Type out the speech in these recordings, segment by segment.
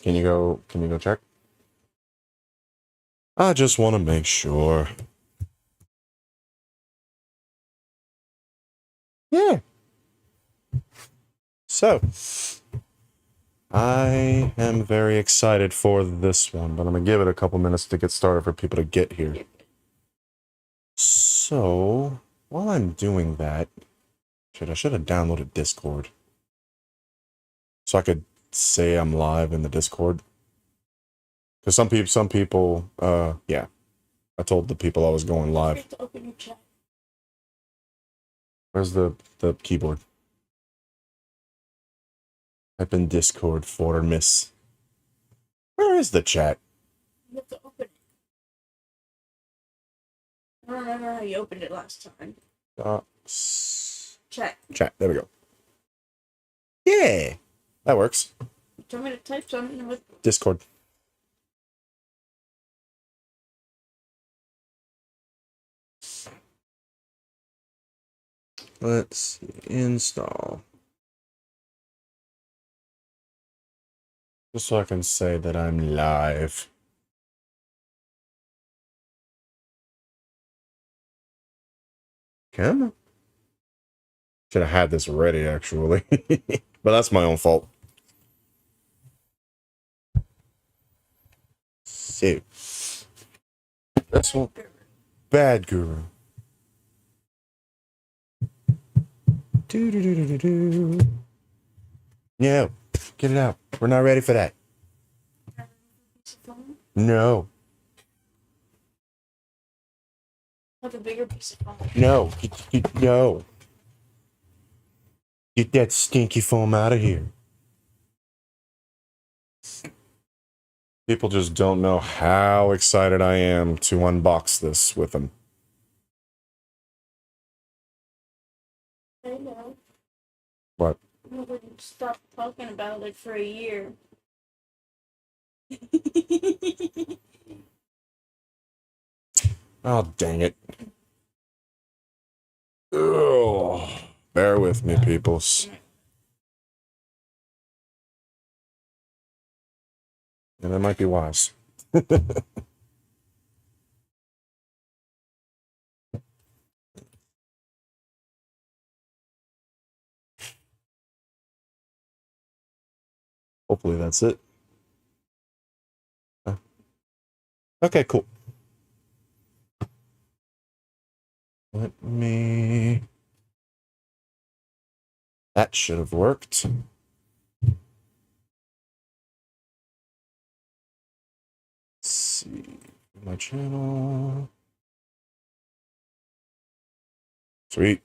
Can you go check? I just want to make sure. Yeah. So, I am very excited for this one, but I'm going to give it a couple minutes to get started for people to get here. So, while I'm doing that, I should have downloaded Discord. So I could say I'm live in the Discord. Because some people, yeah. I told the people I was going live. Where's the keyboard? Type in Discord for miss. Where is the chat? You have to open it. I don't remember how you opened it last time. Chat. Chat. There we go. Yeah, that works. Do you want me to type something with Discord? Let's see. Install. Just so I can say that I'm live. Come on. Should have had this ready, actually. But that's my own fault. So, this one. Bad Guru. Do. No. Get it out. We're not ready for that. No. have a bigger piece of foam? No. No. Get that stinky foam out of here. People just don't know how excited I am to unbox this with them. I know. What? Nobody stopped talking about it for a year. Oh, dang it. Ugh. Bear with me, peoples. And that might be wise. Hopefully that's it. Okay, cool. Let me... That should have worked. Let's see. My channel. Sweet.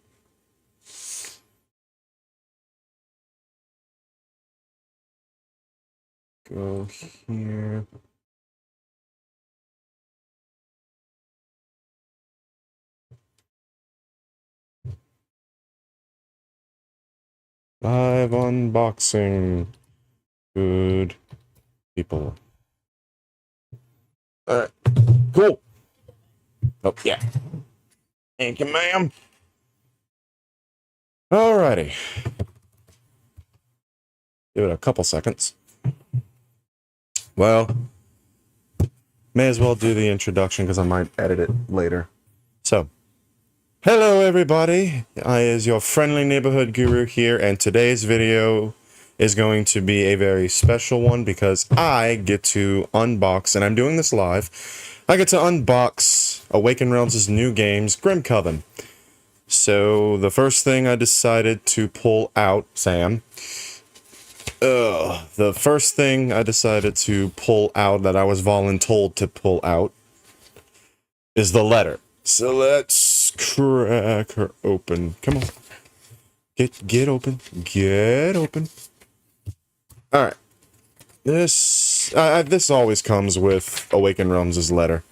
Go here. Live unboxing. Good people. Alright. Cool. Oh, yeah. Thank you, ma'am. Alrighty. Give it a couple seconds. Well, may as well do the introduction because I might edit it later. So, hello everybody. I is your friendly neighborhood guru here, and today's video is going to be a very special one because I get to unbox, and I'm doing this live, I get to unbox Awaken Realms' new games, Grimcoven. So, the first thing I decided to pull out, Sam, the first thing I decided to pull out that I was voluntold to pull out is the letter. So let's crack her open. Come on. Get open. Get open. Alright. This always comes with Awaken Realms' letter.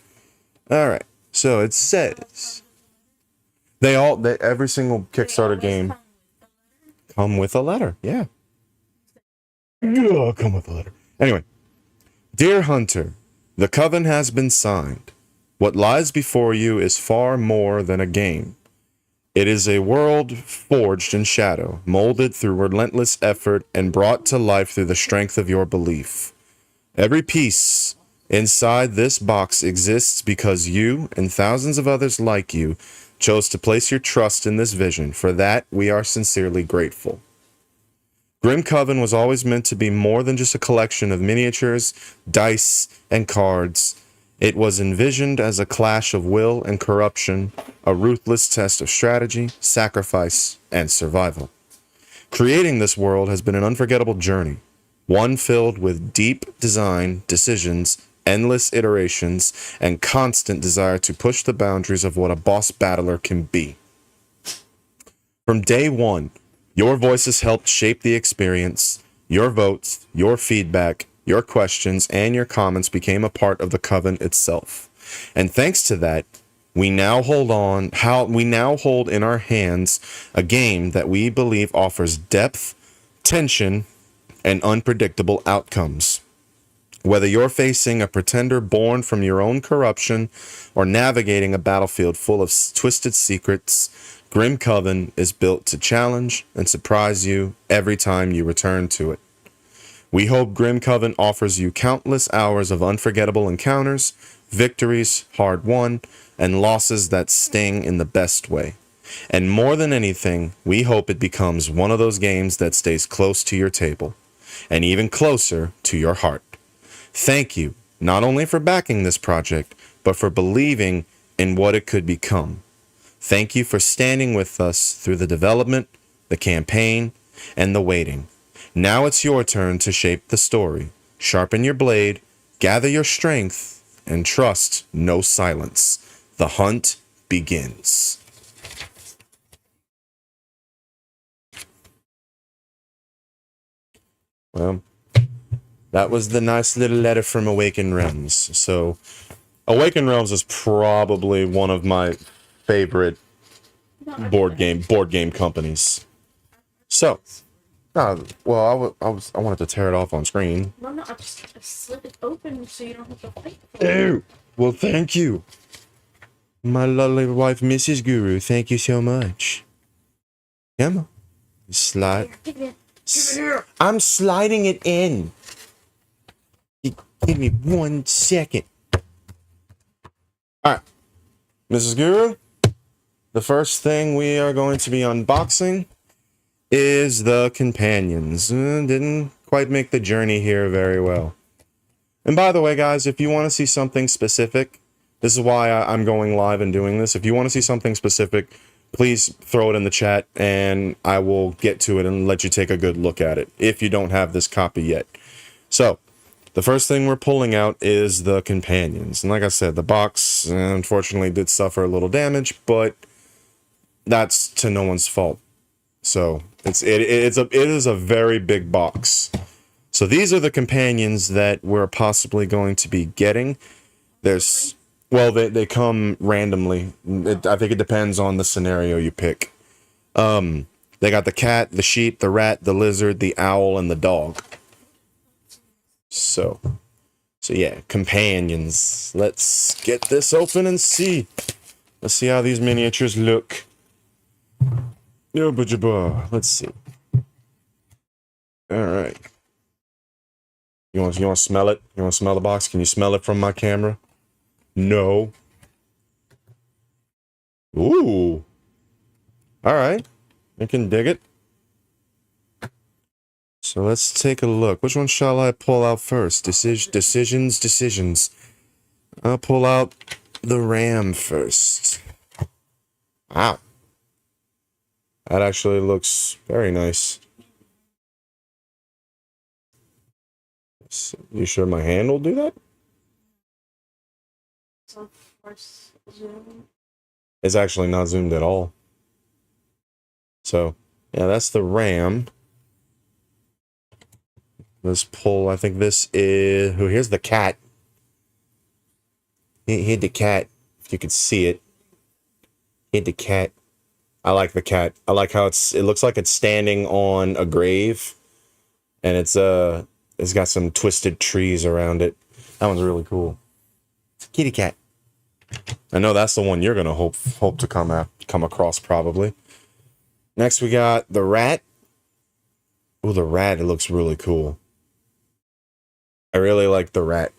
Alright. So it says every single Kickstarter game come with a letter. Yeah. Come with a letter. Anyway. Dear Hunter, the coven has been signed. What lies before you is far more than a game. It is a world forged in shadow, molded through relentless effort, and brought to life through the strength of your belief. Every piece inside this box exists because you and thousands of others like you chose to place your trust in this vision. For that, we are sincerely grateful. Grimcoven was always meant to be more than just a collection of miniatures, dice, and cards. It was envisioned as a clash of will and corruption, a ruthless test of strategy, sacrifice, and survival. Creating this world has been an unforgettable journey, one filled with deep design, decisions, endless iterations, and constant desire to push the boundaries of what a boss battler can be. From day one, your voices helped shape the experience. Your votes, your feedback, your questions, and your comments became a part of the Coven itself. And thanks to that, we now hold in our hands a game that we believe offers depth, tension, and unpredictable outcomes. Whether you're facing a pretender born from your own corruption or navigating a battlefield full of twisted secrets, Grimcoven is built to challenge and surprise you every time you return to it. We hope Grimcoven offers you countless hours of unforgettable encounters, victories hard won, and losses that sting in the best way. And more than anything, we hope it becomes one of those games that stays close to your table, and even closer to your heart. Thank you, not only for backing this project, but for believing in what it could become. Thank you for standing with us through the development, the campaign, and the waiting. Now it's your turn to shape the story. Sharpen your blade, gather your strength, and trust no silence. The hunt begins. Well, that was the nice little letter from Awaken Realms. So, Awaken Realms is probably one of my favorite board game companies. So, well, I wanted to tear it off on screen. No, I just slid it open so you don't have to fight. Oh, well, thank you, my lovely wife, Mrs. Guru. Thank you so much. Come on, slide. Give it here. I'm sliding it in. Give me 1 second. All right, Mrs. Guru. The first thing we are going to be unboxing is the companions. Didn't quite make the journey here very well. And by the way, guys, if you want to see something specific, this is why I'm going live and doing this. If you want to see something specific, please throw it in the chat and I will get to it and let you take a good look at it if you don't have this copy yet. So, the first thing we're pulling out is the companions. And like I said, the box unfortunately did suffer a little damage, but that's to no one's fault. So it is a very big box. So these are the companions that we're possibly going to be getting. They come randomly. I think it depends on the scenario you pick. They got the cat, the sheep, the rat, the lizard, the owl, and the dog. So yeah, companions. Let's get this open and see. Let's see how these miniatures look. Let's see. All right. You want to smell it? You want to smell the box? Can you smell it from my camera? No. Ooh. All right. I can dig it. So let's take a look. Which one shall I pull out first? Decisions. I'll pull out the ram first. Wow. That actually looks very nice. You sure my hand will do that? So first zoom. It's actually not zoomed at all. So, yeah, that's the ram. Let's pull, I think this is... Oh, here's the cat. Hit the cat, if you could see it. Hit the cat. I like the cat. I like how it looks like it's standing on a grave. And it's got some twisted trees around it. That one's really cool. It's a kitty cat. I know that's the one you're gonna hope to come across probably. Next we got the rat. Oh, the rat, it looks really cool. I really like the rat.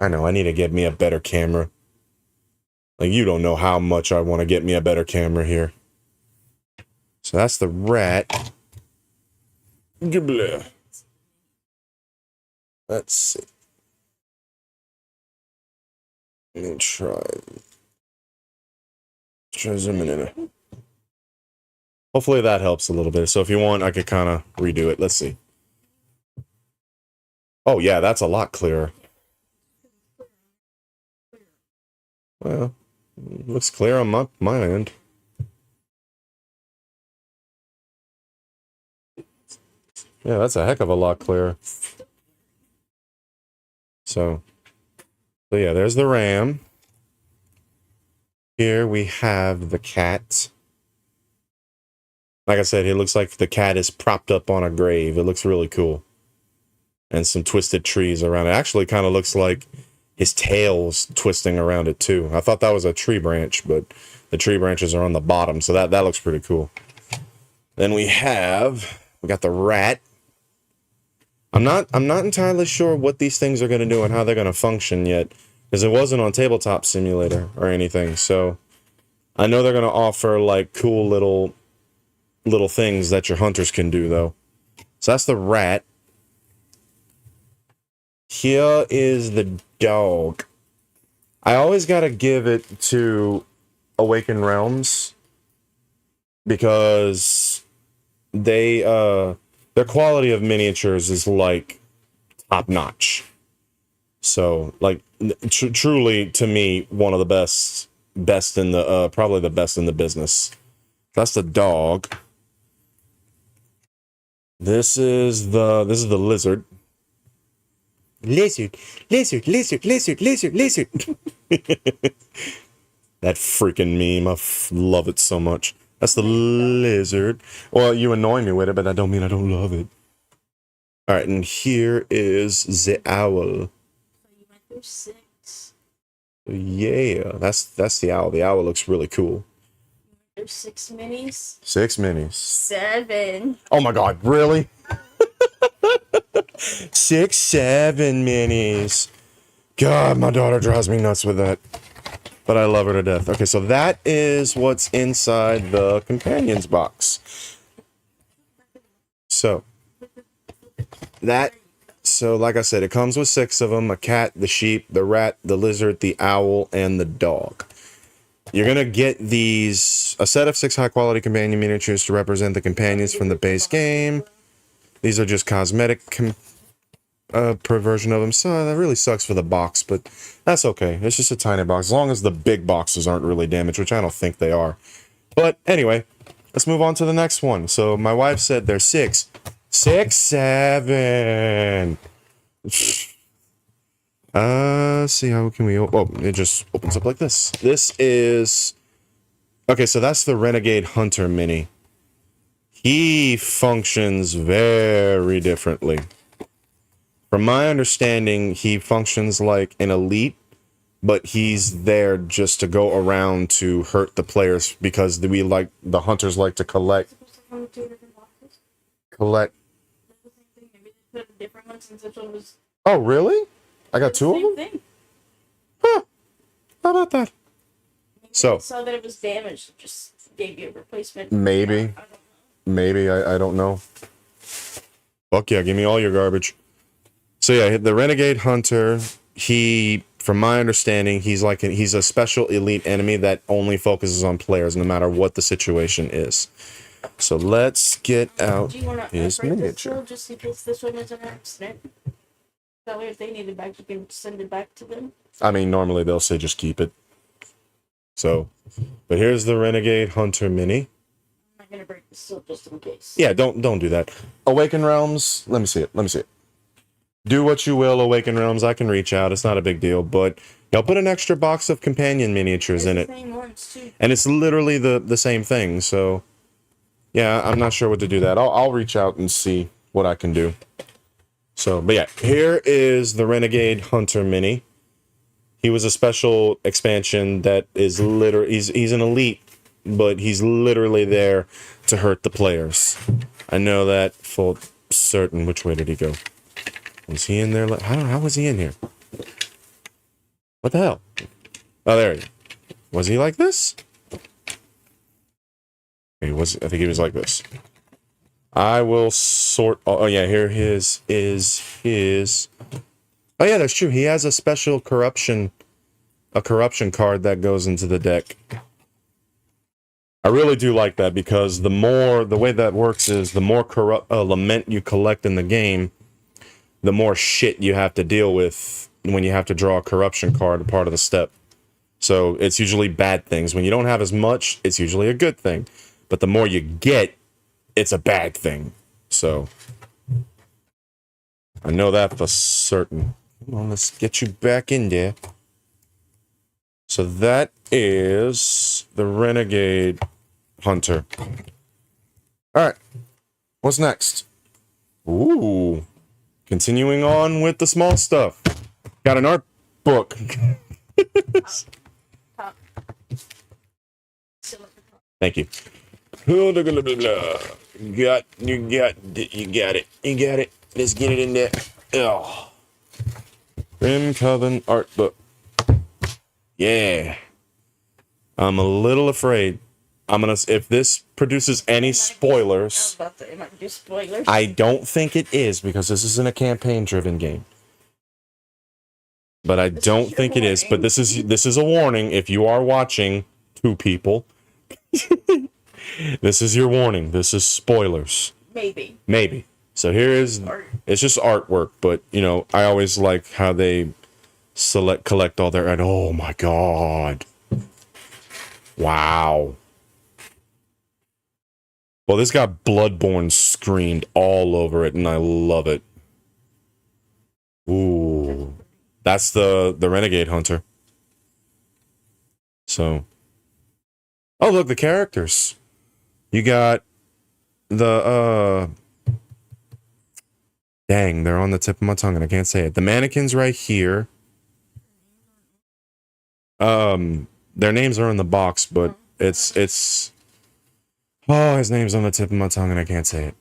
I know, I need to get me a better camera. Like, you don't know how much I want to get me a better camera here. So that's the rat. Let's see. Let me try zooming in. Hopefully that helps a little bit. So if you want, I could kind of redo it. Let's see. Oh, yeah, that's a lot clearer. Well, looks clear on my end. Yeah, that's a heck of a lot clearer. So yeah, there's the ram. Here we have the cat. Like I said, it looks like the cat is propped up on a grave. It looks really cool. And some twisted trees around it. Actually kind of looks like his tail's twisting around it too. I thought that was a tree branch, but the tree branches are on the bottom, so that looks pretty cool. Then we got the rat. I'm not entirely sure what these things are going to do and how they're going to function yet, because it wasn't on Tabletop Simulator or anything. So I know they're going to offer like cool little things that your hunters can do though. So that's the rat. Here is the dog. I always got to give it to Awakened Realms because their quality of miniatures is like top notch. So like truly to me one of the best in the probably the best in the business. That's the dog. This is the lizard. Lizard. That freaking meme. I love it so much. That's the lizard. Well, you annoy me with it, but I don't mean I don't love it. All right, and here is the owl. So you went through 6. Yeah, that's the owl. The owl looks really cool. There's 6 minis. 6 minis. 7. Oh my god, really? 6, 7 minis. God, my daughter drives me nuts with that. But I love her to death. Okay, so that is what's inside the companions box. So like I said, it comes with 6 of them: a cat, the sheep, the rat, the lizard, the owl, and the dog. You're gonna get a set of 6 high-quality companion miniatures to represent the companions from the base game. These are just cosmetic perversion of them, so that really sucks for the box, but that's okay. It's just a tiny box, as long as the big boxes aren't really damaged, which I don't think they are. But anyway, let's move on to the next one. So my wife said there's 6, 7. See how can we? Oh, it just opens up like this. This is okay. So that's the Renegade Hunter Mini. He functions very differently. From my understanding, he functions like an elite, but he's there just to go around to hurt the players because the hunters like to collect. Oh, really? I got 2 of them? Huh. How about that? So saw that it was damaged, just gave you a replacement. Maybe. I don't know. Fuck yeah, give me all your garbage. So yeah, the Renegade Hunter, from my understanding, he's a special elite enemy that only focuses on players no matter what the situation is. So let's get out his miniature. Just in case this one is an accident. That way if they need it back, you can send it back to them. I mean, normally they'll say just keep it. So, but here's the Renegade Hunter Mini. I'm not gonna break the seal just in case. Yeah, don't do that. Awakened Realms, let me see it. Do what you will, Awakened Realms. I can reach out. It's not a big deal, but I'll put an extra box of companion miniatures in it. Same ones too. And it's literally the same thing. So, yeah, I'm not sure what to do that. I'll reach out and see what I can do. So, but yeah, here is the Renegade Hunter Mini. He was a special expansion that is literally he's an elite, but he's literally there to hurt the players. I know that for certain. Which way did he go? Was he in there? How was he in here? What the hell? Oh, there he is. Was he like this? He was. I think he was like this. I will sort. Oh yeah, here his is his. Oh yeah, that's true. He has a special corruption card that goes into the deck. I really do like that because the way that works is the more lament you collect in the game, the more shit you have to deal with when you have to draw a corruption card, a part of the step. So it's usually bad things. When you don't have as much, it's usually a good thing. But the more you get, it's a bad thing. So I know that for certain. Come on, let's get you back in there. So that is the Renegade Hunter. Alright. What's next? Ooh. Continuing on with the small stuff. Got an art book. Thank you. You got it. Let's get it in there. Oh. Grimcoven art book. Yeah. I'm a little afraid. If this produces any spoilers. It might do spoilers. I don't think it is because this isn't a campaign-driven game. But I don't think it is. But this is a warning. If you are watching, 2 people. This is your warning. This is spoilers. Maybe. So here is, it's just artwork, but you know, I always like how they collect all their, and oh my god. Wow. Well, this got Bloodborne screened all over it, and I love it. Ooh. That's the Renegade Hunter. So. Oh, look, the characters. You got the, dang, they're on the tip of my tongue and I can't say it. The mannequins right here. Their names are in the box, but it's. Oh, his name's on the tip of my tongue and I can't say it.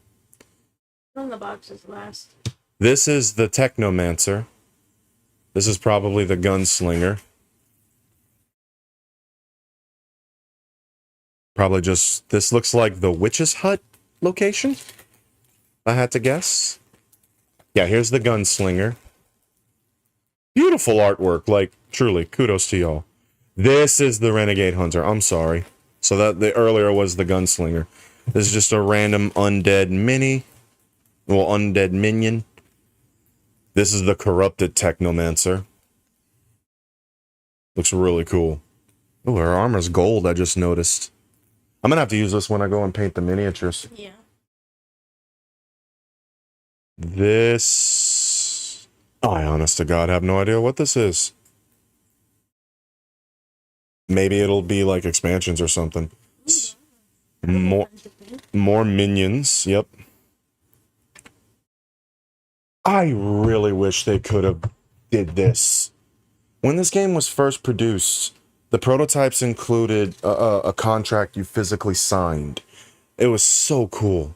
On the box is last. This is the Technomancer. This is probably the Gunslinger. Probably just, this looks like the Witch's Hut location, if I had to guess. Yeah, here's the Gunslinger. Beautiful artwork, like, truly, kudos to y'all. This is the Renegade Hunter, I'm sorry. So that the earlier was the Gunslinger. This is just a random undead undead minion. This is the corrupted Technomancer. Looks really cool. Oh, her armor's gold, I just noticed. I'm gonna have to use this when I go and paint the miniatures. Yeah. This... I honest to God have no idea what this is. Maybe it'll be like expansions or something. More minions, yep. I really wish they could have did this. When this game was first produced, the prototypes included a contract you physically signed. It was so cool.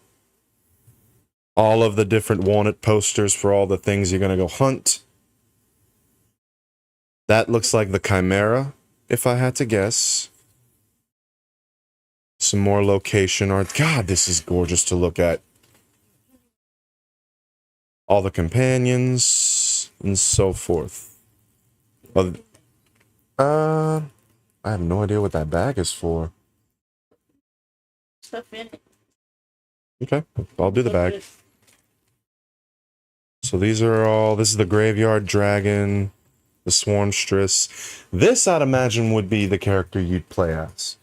All of the different wanted posters for all the things you're gonna go hunt. That looks like the Chimera, if I had to guess. Some more location art. God, this is gorgeous to look at. All the companions and so forth. Well, I have no idea what that bag is for. Stuff in it. Okay, I'll do the bag. So these are all, this is the Graveyard Dragon, the Swarmstress. This, I'd imagine, would be the character you'd play as.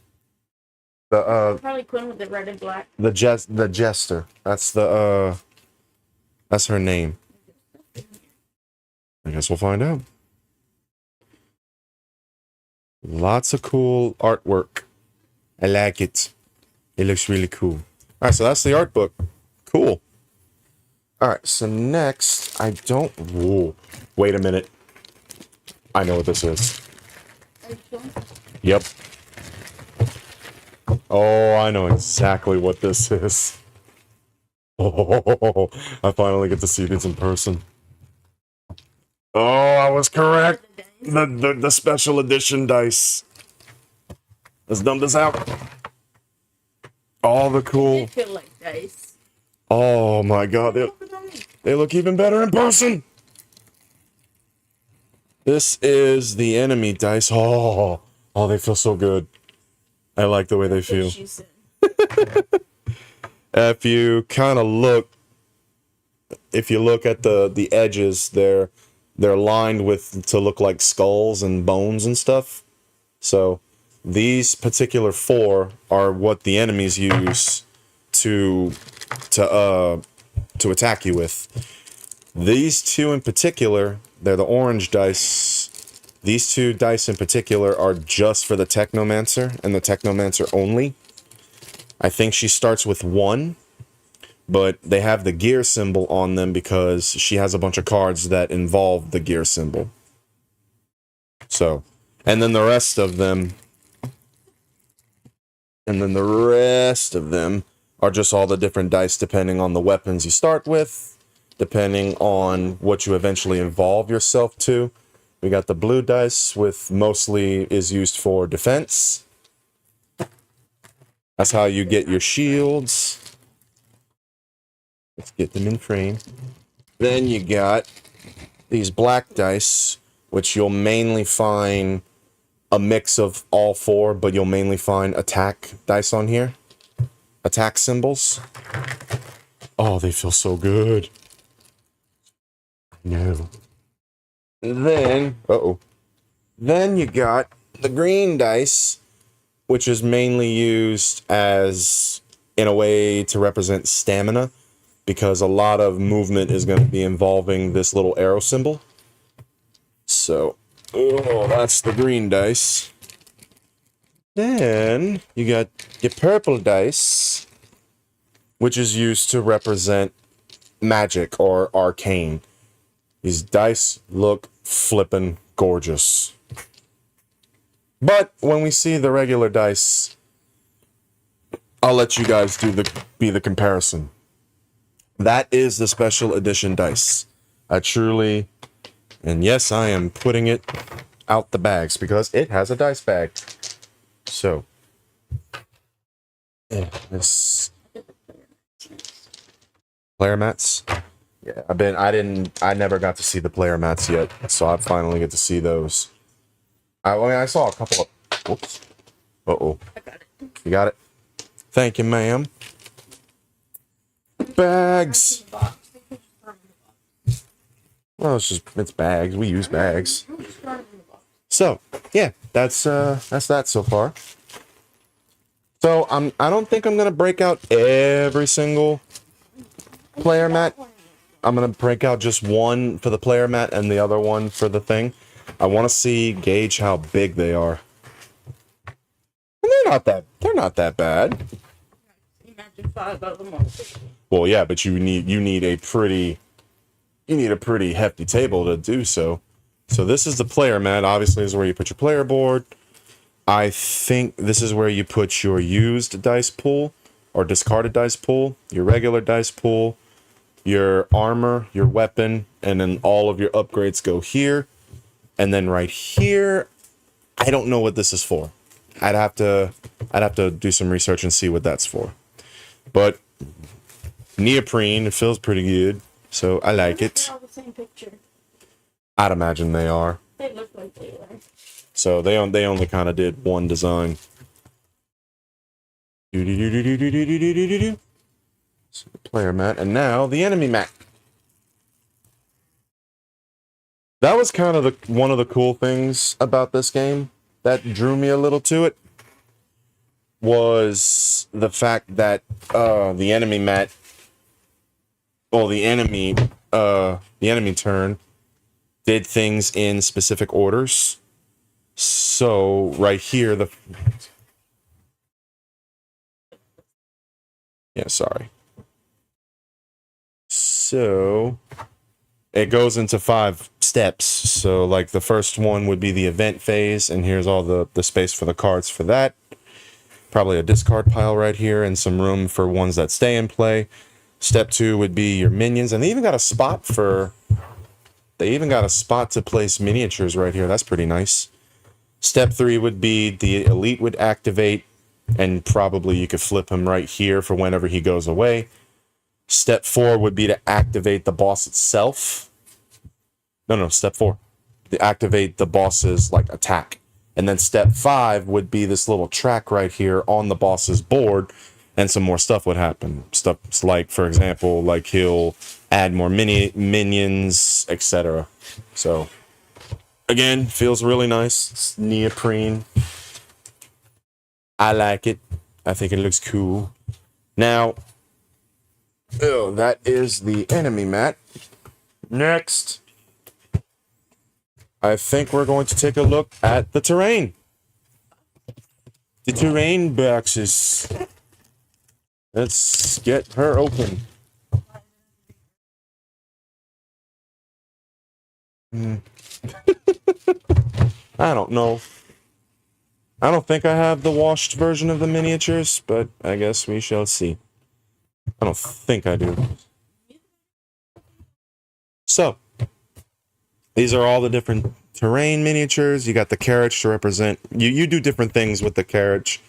Probably Quinn with the red and black. The Jester. That's that's her name. I guess we'll find out. Lots of cool artwork. I like it. It looks really cool. Alright, so that's the art book. Cool. Alright, so next, I don't... Whoa. Wait a minute. I know what this is. Yep. Oh, I know exactly what this is. Oh, I finally get to see these in person. Oh, I was correct. The special edition dice. Let's dump this out. All the They cool. feel like dice. Oh my god, they look even better in person. This is the enemy dice. Oh, they feel so good. I like the way they feel. If you kind of look, if you look at the edges, they're lined with to look like skulls and bones and stuff. So these particular 4 are what the enemies use to attack you with. These 2 in particular, they're the orange dice. These 2 dice in particular are just for the Technomancer and the Technomancer only. I think she starts with 1, but they have the gear symbol on them because she has a bunch of cards that involve the gear symbol. So, and then the rest of them are just all the different dice depending on the weapons you start with, depending on what you eventually evolve yourself to. We got the blue dice, with mostly is used for defense. That's how you get your shields. Let's get them in frame. Then you got these black dice, which you'll mainly find a mix of all 4, but you'll mainly find attack dice on here. Attack symbols. Oh, they feel so good. No. Then, then you got the green dice, which is mainly used as, in a way, to represent stamina, because a lot of movement is going to be involving this little arrow symbol. So, that's the green dice. Then you got your purple dice, which is used to represent magic or arcane. These dice look flippin' gorgeous. But when we see the regular dice, I'll let you guys be the comparison. That is the special edition dice. I truly, and yes, I am putting it out the bags because it has a dice bag. So, yeah, this player mats. Yeah, I never got to see the player mats yet, so I finally get to see those. I saw a couple of, whoops. Uh-oh. I got it. You got it? Thank you, ma'am. Bags. Well, it's bags. We use bags. So, yeah, that's that so far. So, I don't think I'm going to break out every single player mat. I'm going to break out just one for the player mat and the other one for the thing. I want to gauge how big they are. And they're not that bad. Imagine 5 of them. Well, yeah, but you need a pretty hefty table to do so. So this is the player mat. Obviously, this is where you put your player board. I think this is where you put your used dice pool or discarded dice pool, your regular dice pool, your armor, your weapon, and then all of your upgrades go here. And then right here, I don't know what this is for. I'd have to do some research and see what that's for. But neoprene, it feels pretty good, so I like it. They're all the same picture. I'd imagine they are. They look like they are. So they only kind of did one design. So the player mat, and now the enemy mat. That was kind of one of the cool things about this game that drew me a little to it, was the fact that the enemy mat, well, the enemy turn did things in specific orders. So right here, sorry. So it goes into 5 steps. So like the first one would be the event phase, and here's all the space for the cards for that. Probably a discard pile right here and some room for ones that stay in play. Step 2 would be your minions, and they even got a spot for They even got a spot to place miniatures right here. That's pretty nice. Step 3 would be the elite would activate, and probably you could flip him right here for whenever he goes away. Step 4 would be to activate the boss itself. No, step 4. To activate the boss's, like, attack. And then step 5 would be this little track right here on the boss's board, and some more stuff would happen. Stuff like, for example, like he'll add more minions, etc. So, again, feels really nice. It's neoprene. I like it. I think it looks cool. Now, that is the enemy mat. Next, I think we're going to take a look at the terrain. The terrain boxes. Let's get her open. I don't know. I don't think I have the washed version of the miniatures, but I guess we shall see. I don't think I do. So, these are all the different terrain miniatures. You got the carriage to represent... You do different things with the carriage.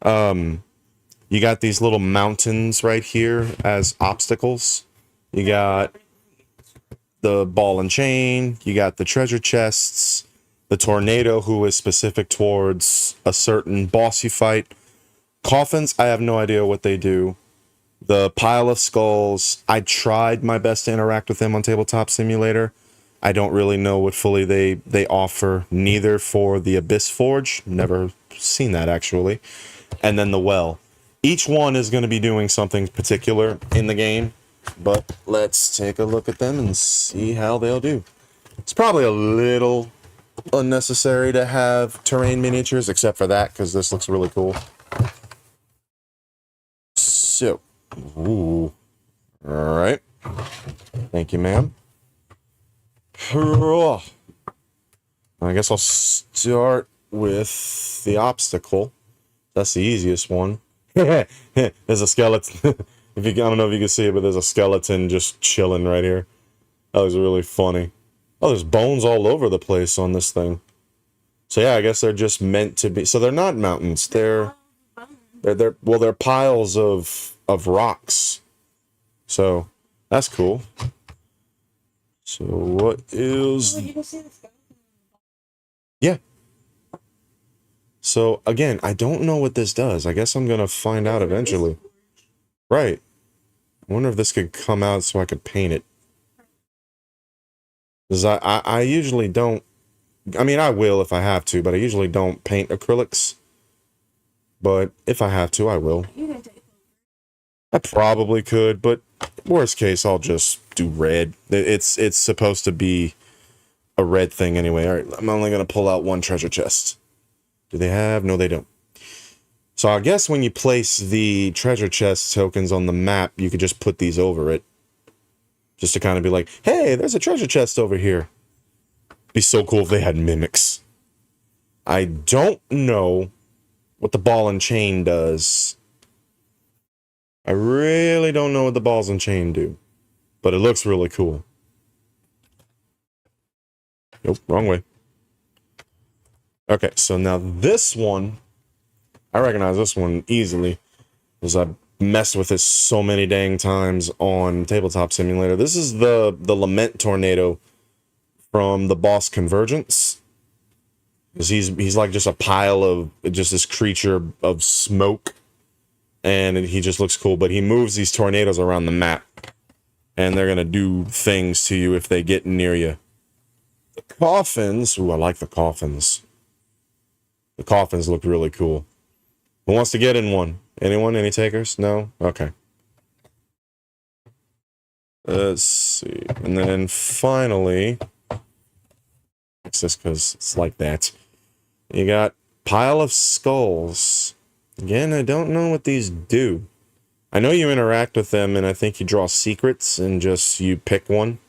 You got these little mountains right here as obstacles. You got the ball and chain. You got the treasure chests. The tornado, who is specific towards a certain boss you fight. Coffins, I have no idea what they do. The pile of skulls, I tried my best to interact with them on Tabletop Simulator. I don't really know what fully they offer, neither for the Abyss Forge. Never seen that, actually. And then the well. Each one is going to be doing something particular in the game, but let's take a look at them and see how they'll do. It's probably a little unnecessary to have terrain miniatures, except for that, because this looks really cool. So, ooh. Alright. Thank you, ma'am. I guess I'll start with the obstacle. That's the easiest one. There's a skeleton. I don't know if you can see it, but there's a skeleton just chilling right here. That was really funny. Oh, there's bones all over the place on this thing. So yeah, I guess they're just meant to be. So they're not mountains. They're piles of rocks. So that's cool. So what is? Yeah. So, again, I don't know what this does. I guess I'm going to find out eventually. Right. I wonder if this could come out so I could paint it. Because I usually don't... I mean, I will if I have to, but I usually don't paint acrylics. But if I have to, I will. I probably could, but worst case, I'll just do red. It's supposed to be a red thing anyway. All right, I'm only going to pull out one treasure chest. Do they have? No, they don't. So I guess when you place the treasure chest tokens on the map, you could just put these over it. Just to kind of be like, hey, there's a treasure chest over here. Be so cool if they had mimics. I don't know what the ball and chain does. I really don't know what the balls and chain do. But it looks really cool. Nope, wrong way. Okay, so now this one, I recognize this one easily, because I've messed with this so many dang times on Tabletop Simulator. This is the Lament Tornado from the boss Convergence. Because he's like just a pile of, just this creature of smoke. And he just looks cool, but he moves these tornadoes around the map. And they're going to do things to you if they get near you. The coffins, ooh, I like the coffins. The coffins look really cool. Who wants to get in one? Anyone? Any takers? No? Okay. Let's see. And then finally, it's just because it's like that. You got Pile of Skulls. Again, I don't know what these do. I know you interact with them, and I think you draw secrets, and just you pick one.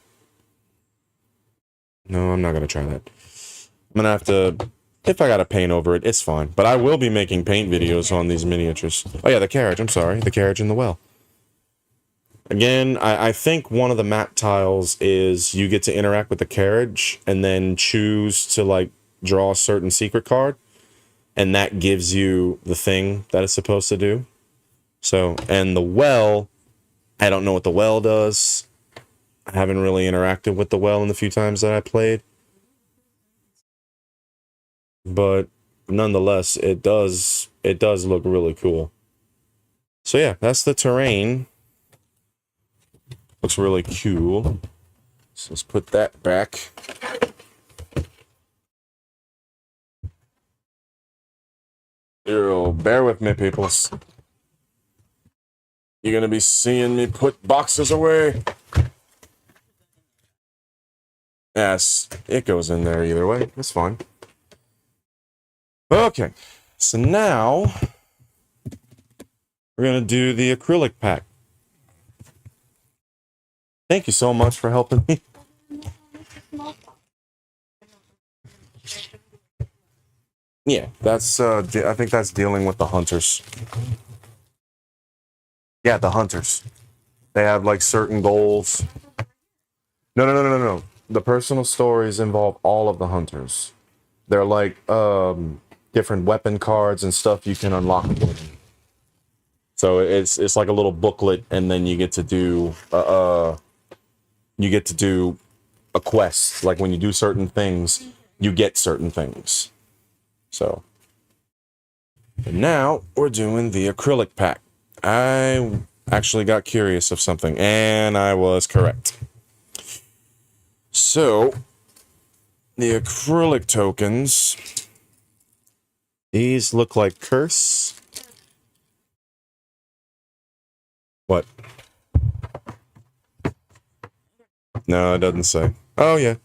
No, I'm not going to try that. I'm going to have to... If I gotta paint over it, it's fine. But I will be making paint videos on these miniatures. Oh yeah, the carriage, I'm sorry. The carriage in the well. Again, I think one of the map tiles is you get to interact with the carriage and then choose to like draw a certain secret card, and that gives you the thing that it's supposed to do. So, and the well, I don't know what the well does. I haven't really interacted with the well in the few times that I played. But nonetheless, it does look really cool. So yeah, that's the terrain. Looks really cool. So let's put that back. Bear with me, peoples. You're gonna be seeing me put boxes away. Yes, it goes in there either way. It's fine. Okay, so now we're gonna do the acrylic pack. Thank you so much for helping me. Yeah, that's I think that's dealing with the hunters. Yeah, the hunters. They have like certain goals. No. The personal stories involve all of the hunters. They're like different weapon cards and stuff you can unlock. So it's like a little booklet, and then you get to do a quest. Like when you do certain things, you get certain things. So and now we're doing the acrylic pack. I actually got curious of something, and I was correct. So the acrylic tokens, these look like curse. What? No, it doesn't say. Oh yeah.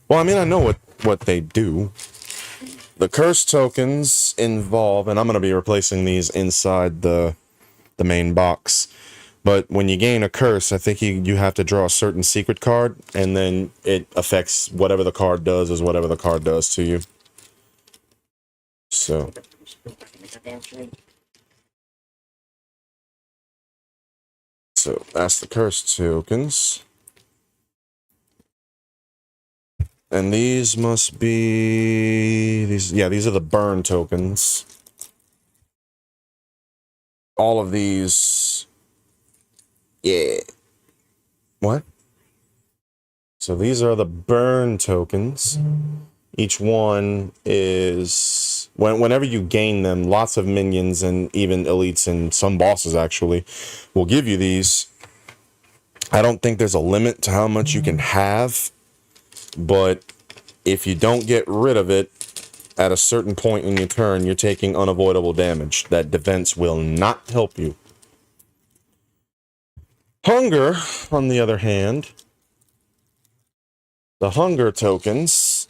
Well, I mean, I know what they do. The curse tokens involve, and I'm going to be replacing these inside the main box. But when you gain a curse, I think you have to draw a certain secret card, and then it affects whatever the card does is whatever the card does to you. So that's the curse tokens. And these must be these are the burn tokens. All of these. Yeah. What? So these are the burn tokens. Each one is whenever you gain them, lots of minions and even elites and some bosses actually will give you these. I don't think there's a limit to how much you can have, but if you don't get rid of it at a certain point in your turn, you're taking unavoidable damage. That defense will not help you. Hunger, on the other hand, the hunger tokens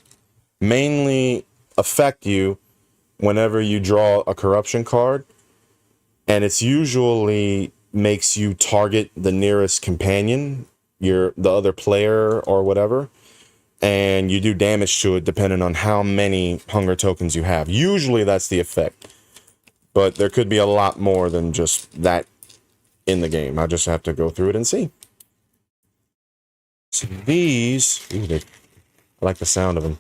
mainly affect you whenever you draw a corruption card, and it's usually makes you target the nearest companion, the other player or whatever, and you do damage to it depending on how many hunger tokens you have. Usually that's the effect, but there could be a lot more than just that in the game. I just have to go through it and see. So these, I like the sound of them.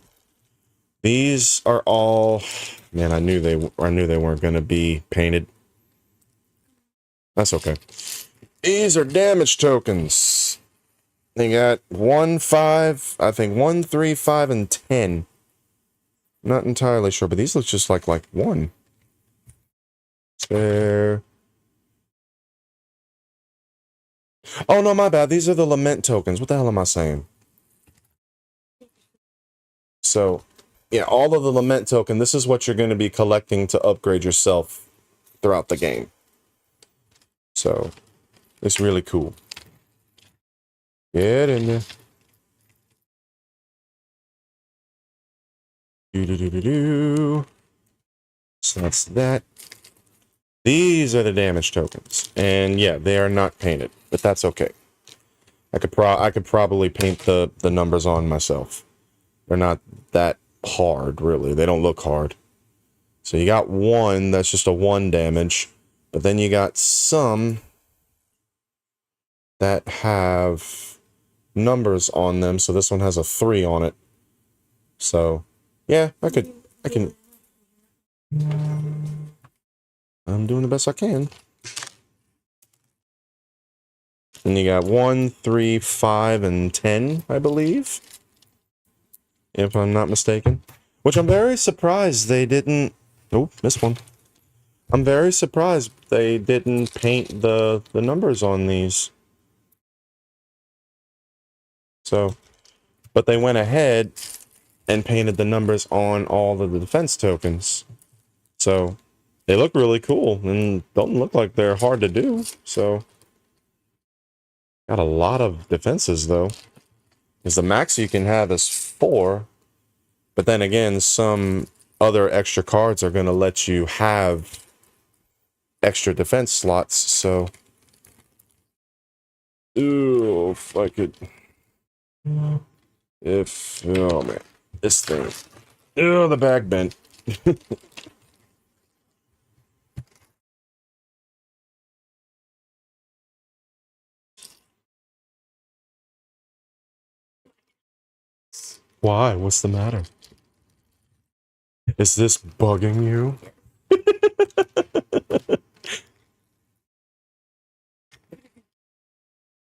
These are all, man, I knew they weren't going to be painted. That's okay. These are damage tokens. They got 1, 5, I think 1, 3, 5, and 10. Not entirely sure, but these look just like 1. There. Oh no, my bad. These are the lament tokens. What the hell am I saying? So, yeah, all of the lament token, this is what you're going to be collecting to upgrade yourself throughout the game. So, it's really cool. Get in there. So that's that. These are the damage tokens. And yeah, they are not painted, but that's okay. I could probably paint the numbers on myself. They're not that hard, really. They don't look hard. So you got 1, that's just a 1 damage. But then you got some that have numbers on them. So this one has a 3 on it. So, yeah, I can. I'm doing the best I can. And you got 1, 3, 5, and 10, I believe. If I'm not mistaken. Which I'm very surprised they didn't... Oh, missed one. I'm very surprised they didn't paint the numbers on these. So, but they went ahead and painted the numbers on all of the defense tokens. So, they look really cool and don't look like they're hard to do. So, got a lot of defenses though. Because the max you can have is 4. But then again, some other extra cards are going to let you have extra defense slots. So, ooh, if I could... oh man, this thing. Oh, the bag bent. Why? What's the matter? Is this bugging you?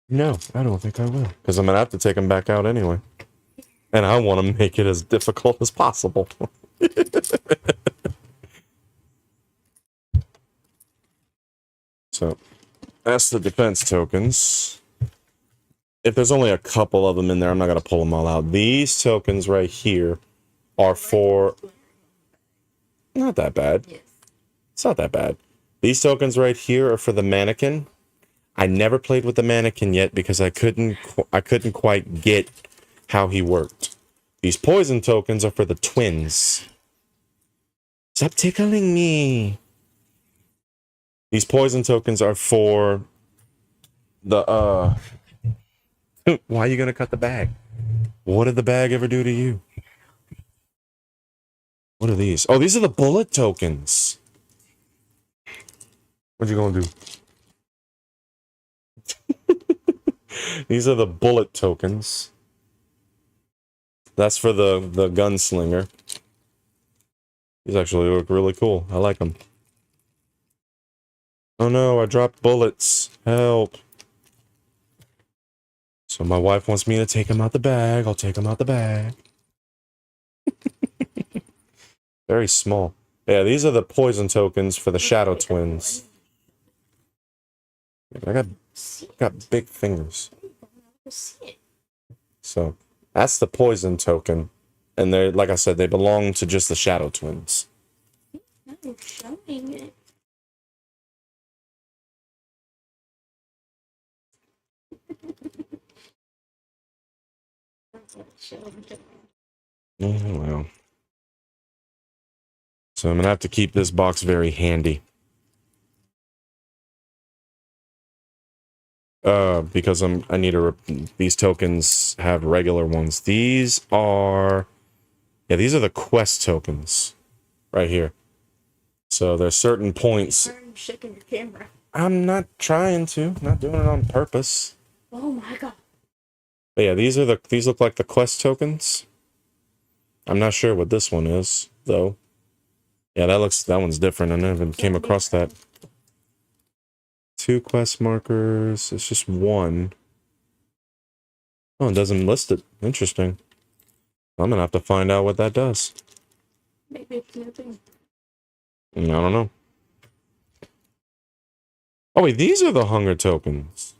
No, I don't think I will. Because I'm going to have to take them back out anyway. And I want to make it as difficult as possible. So, that's the defense tokens. If there's only a couple of them in there, I'm not going to pull them all out. These tokens right here are for... Not that bad. It's not that bad. These tokens right here are for the mannequin. I never played with the mannequin yet because I couldn't quite get how he worked. These poison tokens are for the twins. Stop tickling me. These poison tokens are for the why are you gonna cut the bag? What did the bag ever do to you? What are these? Oh, these are the bullet tokens. What you gonna do? These are the bullet tokens. That's for the gunslinger. These actually look really cool. I like them. Oh no, I dropped bullets. Help. So my wife wants me to take them out the bag. I'll take them out the bag. Very small. Yeah, these are the poison tokens for the shadow twins. I got big fingers. So that's the poison token. And they're, like I said, they belong to just the shadow twins. I'm showing it. Oh, well. So I'm going to have to keep this box very handy. Because I need these tokens have regular ones. These are the quest tokens right here. So there's certain points. I'm shaking your camera. I'm not trying to, not doing it on purpose. Oh my god. But yeah, these look like the quest tokens. I'm not sure what this one is though. Yeah, that one's different. I never came across that. 2 quest markers. It's just 1. Oh, it doesn't list it. Interesting. I'm gonna have to find out what that does. Maybe it's nothing. I don't know. Oh wait, these are the hunger tokens.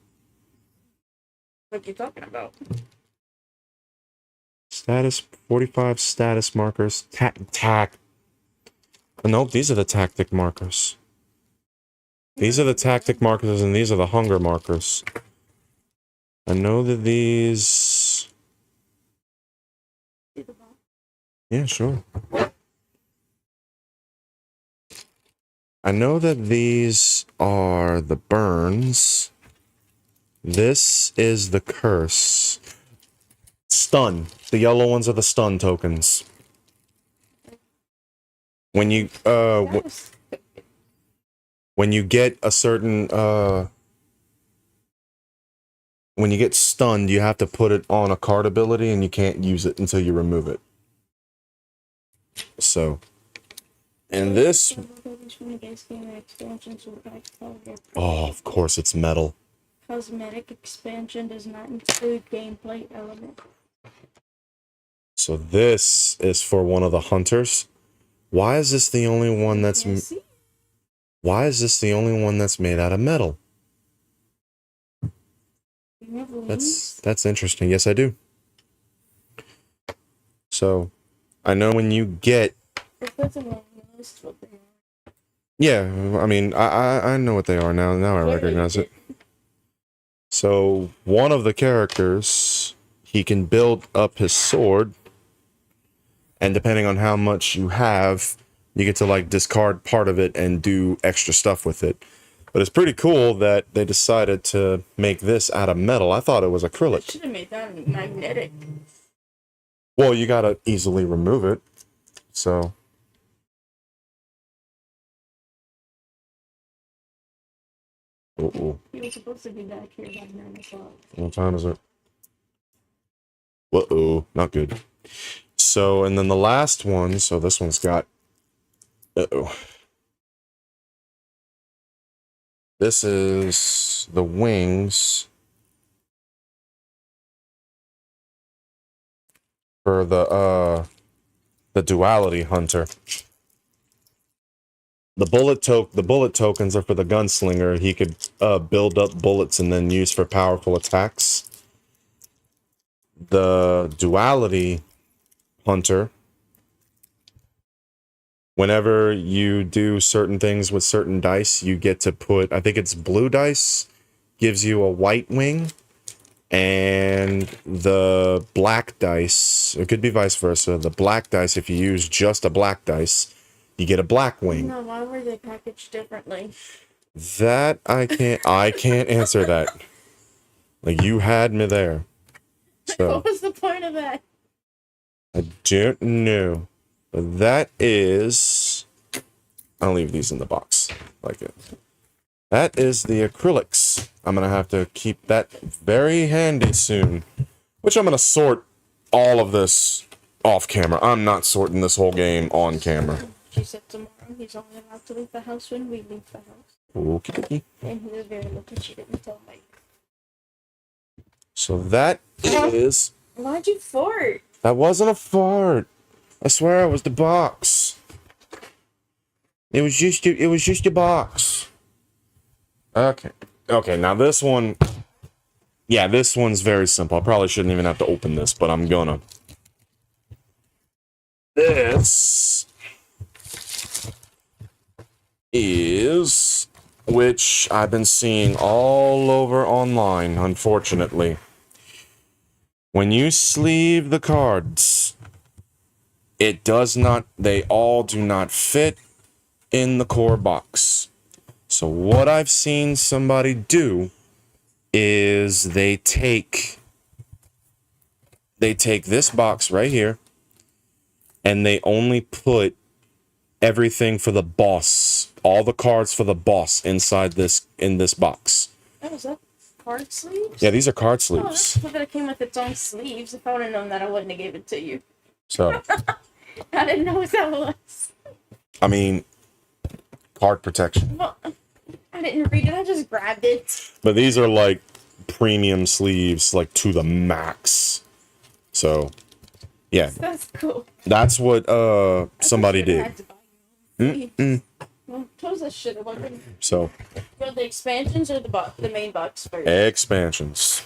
What are you talking about? Status 45 status markers. Tac. Nope, these are the tactic markers. These are the tactic markers, and these are the hunger markers. I know that these... Yeah, sure. I know that these are the burns. This is the curse. Stun. The yellow ones are the stun tokens. When you, when you get a certain, when you get stunned, you have to put it on a card ability, and you can't use it until you remove it. So, and this... Oh, of course it's metal. Cosmetic expansion does not include gameplay element. So this is for one of the hunters. Why is this the only one that's... Why is this the only one that's made out of metal? That's interesting. Yes, I do. So, I know when you get... Yeah, I mean, I know what they are now. Now I recognize it. So, one of the characters, he can build up his sword, and depending on how much you have, you get to, like, discard part of it and do extra stuff with it. But it's pretty cool that they decided to make this out of metal. I thought it was acrylic. They should have made that magnetic. Well, you gotta easily remove it, so... Uh-oh. He was supposed to be back here by 9 o'clock. What time is it? Uh-oh, not good. So, and then the last one, so this one's got... Uh-oh. This is the wings for the duality hunter. The bullet tokens are for the gunslinger. He could build up bullets and then use for powerful attacks. The duality hunter, whenever you do certain things with certain dice, you get to put, I think it's blue dice, gives you a white wing, and the black dice, it could be vice versa, the black dice, if you use just a black dice, you get a black wing. No, why were they packaged differently? That I can't answer that. Like, you had me there. So, what was the point of that? I don't know. But that is... I'll leave these in the box. Like it. That is the acrylics. I'm going to have to keep that very handy soon. Which I'm going to sort all of this off camera. I'm not sorting this whole game on camera. She said tomorrow he's only allowed to leave the house when we leave the house. Okay. And he was very lucky she didn't tell Mike. So that is... Why'd you fart? That wasn't a fart. I swear it was the box. It was just a box. Okay. Okay, now this one... Yeah, this one's very simple. I probably shouldn't even have to open this, but I'm gonna. This is... which I've been seeing all over online, unfortunately. When you sleeve the cards, it does not, they all do not fit in the core box. So what I've seen somebody do is they take this box right here and they only put everything for the boss, all the cards for the boss inside in this box. Oh, is that card sleeves? Yeah, these are card Oh, sleeves. that's cool that it came with its own sleeves. If I would have known that, I wouldn't have gave it to you. So, I didn't know what that was. I mean, card protection. Well, I didn't read it. I just grabbed it. But these are like premium sleeves, like to the max. So, yeah. That's cool. That's what somebody did. Well, close that shit up. So, Well, the expansions or the main box first? expansions.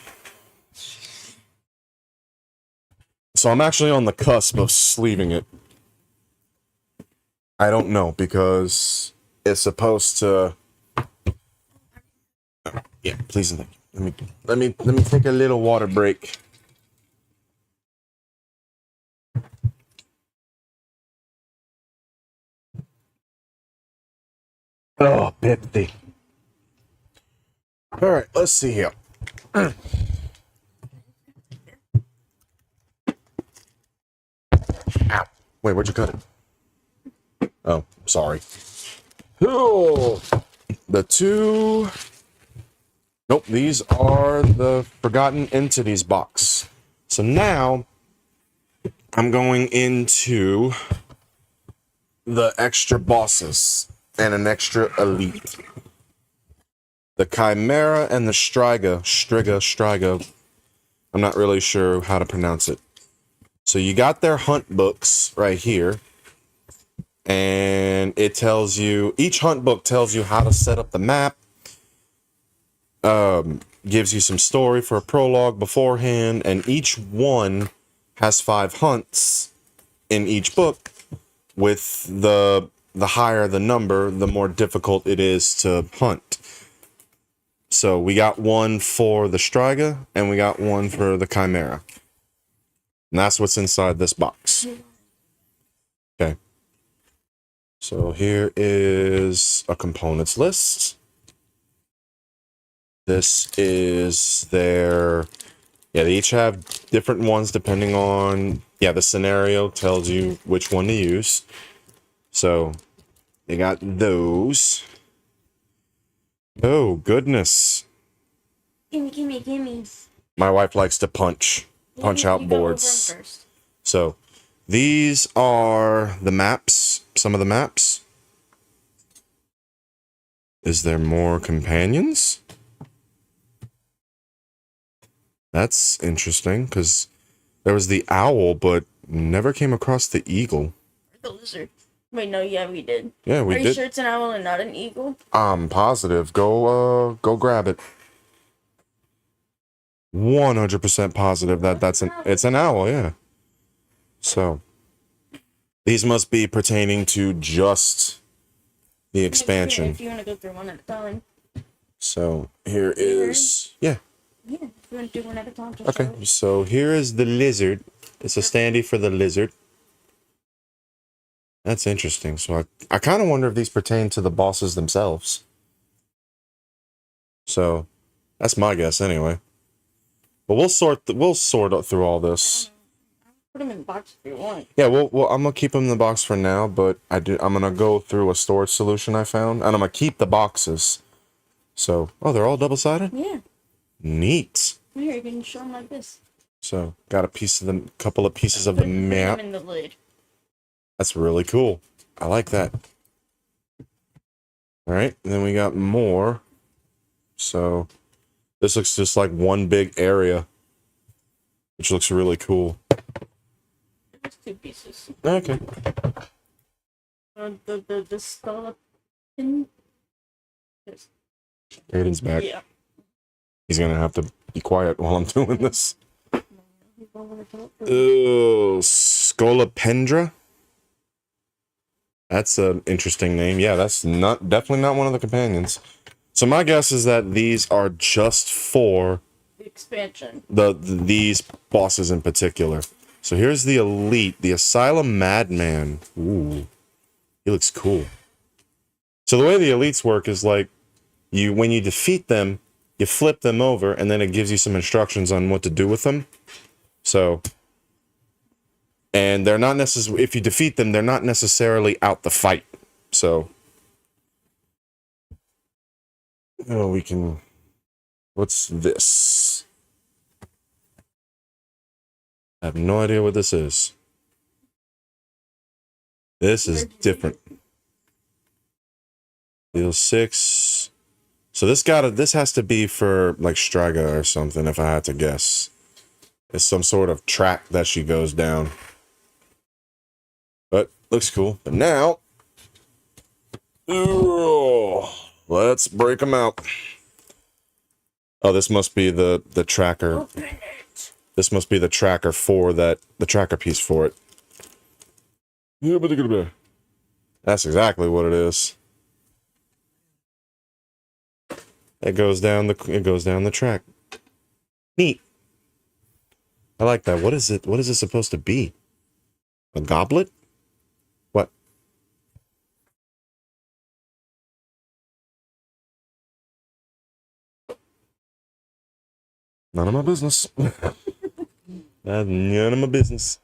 So I'm actually on the cusp of sleeving it. I don't know because it's supposed to. Yeah, please and thank you. Let me take a little water break. Oh, Pepsi. All right, let's see here. Ow. Wait, where'd you cut it? Oh, sorry. Oh, the two Nope, these are the Forgotten Entities box. So now I'm going into the extra bosses and an extra elite. The Chimera and the Striga. I'm not really sure how to pronounce it. So you got their hunt books right here. And it tells you, each hunt book tells you how to set up the map. Gives you some story for a prologue beforehand. And each one has 5 hunts in each book. With the higher the number, the more difficult it is to hunt. So we got one for the Striga, and we got one for the Chimera. And that's what's inside this box. Okay. So here is a components list. This is their... Yeah, they each have different ones depending on... Yeah, the scenario tells you which one to use. So, they got those. Oh, goodness. Gimme. My wife likes to punch out boards. So, these are the maps, some of the maps. Is there more companions? That's interesting, because there was the owl, but never came across the eagle. The lizard. Wait, no, yeah, we did. Yeah, we did. Are you sure it's an owl and not an eagle? I'm positive. Go grab it. 100% positive that it's an owl, yeah. So, these must be pertaining to just the expansion. If you want to go through one at a time. So, here is... Yeah. Yeah, if you want to do one at a time. Okay, so here is the lizard. It's a standee for the lizard. That's interesting. So I kind of wonder if these pertain to the bosses themselves. So that's my guess anyway. But we'll sort through all this. Put them in the box if you want. Yeah, well, I'm gonna keep them in the box for now. But I'm gonna go through a storage solution I found, and I'm gonna keep the boxes. So they're all double-sided. Yeah. Neat. Here, you can show them like this. So got couple of pieces of the map. Put them in the lid. That's really cool. I like that. All right, and then we got more. So this looks just like one big area, which looks really cool. There's 2 pieces. Okay. The skeleton. Aiden's back. Yeah. He's gonna have to be quiet while I'm doing this. Oh, Scolopendra. That's an interesting name. Yeah, that's definitely not one of the companions. So my guess is that these are just for the expansion. These bosses in particular. So here's the elite, the Asylum Madman. Ooh, he looks cool. So the way the elites work is like when you defeat them, you flip them over, and then it gives you some instructions on what to do with them. So. And they're not necessarily, if you defeat them, they're not necessarily out the fight. So, what's this? I have no idea what this is. This is different. Deal 6. So this has to be for like Striga or something, if I had to guess. It's some sort of track that she goes down. But looks cool. But now, let's break them out. Oh, this must be the tracker. Open it. This must be the tracker for that, the tracker piece for it. That's exactly what it is. It goes down the track. Neat. I like that. What is it? What is it supposed to be? A goblet? What? None of my business. That's none of my business.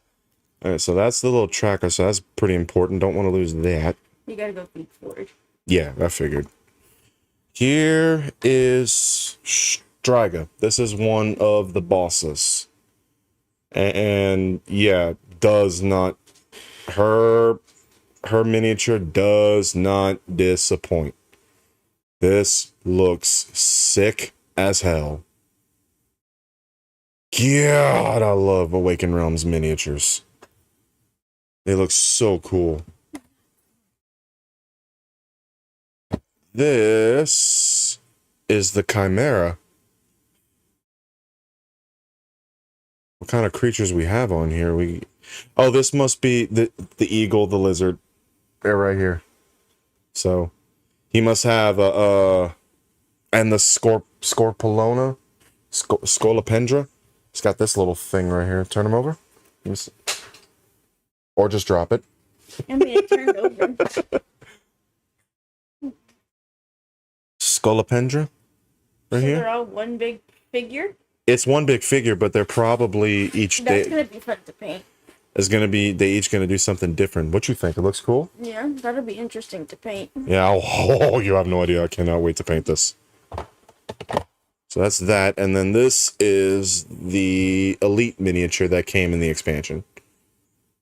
Alright, so that's the little tracker, so that's pretty important. Don't want to lose that. You gotta go through forward. Yeah, I figured. Here is Striga. This is one of the bosses. And yeah, does not her miniature does not disappoint. This looks sick as hell. God, I love Awakened Realms miniatures. They look so cool. This is the Chimera. What kind of creatures we have on here? Oh, this must be the eagle, the lizard. They're right here. So he must have and the Scorpolona, Scolopendra. It's got this little thing right here. Turn him over. Or just drop it. I mean, it turned over. Scolopendra. Right So here. they're all one big figure? It's one big figure, but they're probably each That's gonna be fun to paint. is gonna be they each gonna do something different. What you think? It looks cool? Yeah, that'll be interesting to paint. Yeah, oh, you have no idea. I cannot wait to paint this. So that's that, and then this is the Elite miniature that came in the expansion.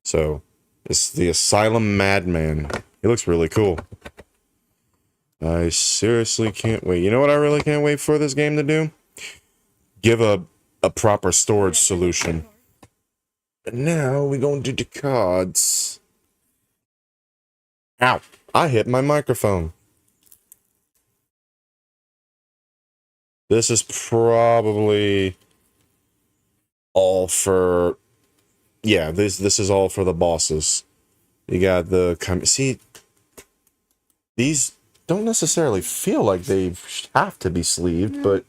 So, it's the Asylum Madman. It looks really cool. I seriously can't wait. You know what I really can't wait for this game to do? Give a proper storage solution. But now we're going to do the cards. Ow! I hit my microphone. This is probably all for... Yeah, this is all for the bosses. You got the... See, these don't necessarily feel like they have to be sleeved, but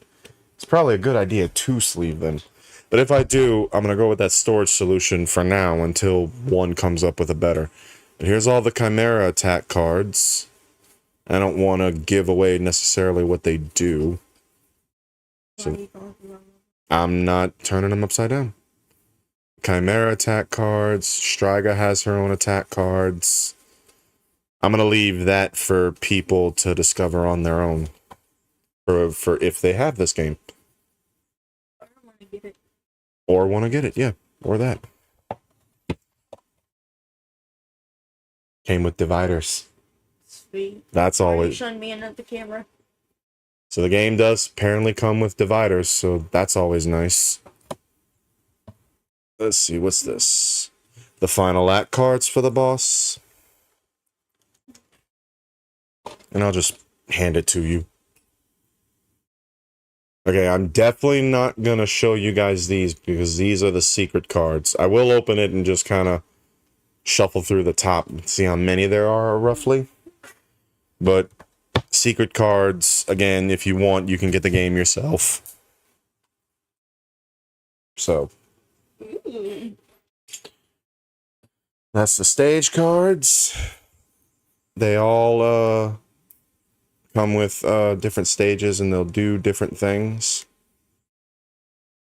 it's probably a good idea to sleeve them. But if I do, I'm going to go with that storage solution for now until one comes up with a better. But here's all the Chimera attack cards. I don't want to give away necessarily what they do. So I'm not turning them upside down. Chimera attack cards. Striga has her own attack cards. I'm going to leave that for people to discover on their own. For if they have this game. Or want to get it, yeah. Or that. Came with dividers. Sweet. That's Are you always... showing me another camera? So the game does apparently come with dividers, so that's always nice. Let's see, what's this? The final act cards for the boss. And I'll just hand it to you. Okay, I'm definitely not going to show you guys these because these are the secret cards. I will open it and just kind of shuffle through the top and see how many there are roughly. But secret cards, again, if you want, you can get the game yourself. So. That's the stage cards. They all come with different stages and they'll do different things.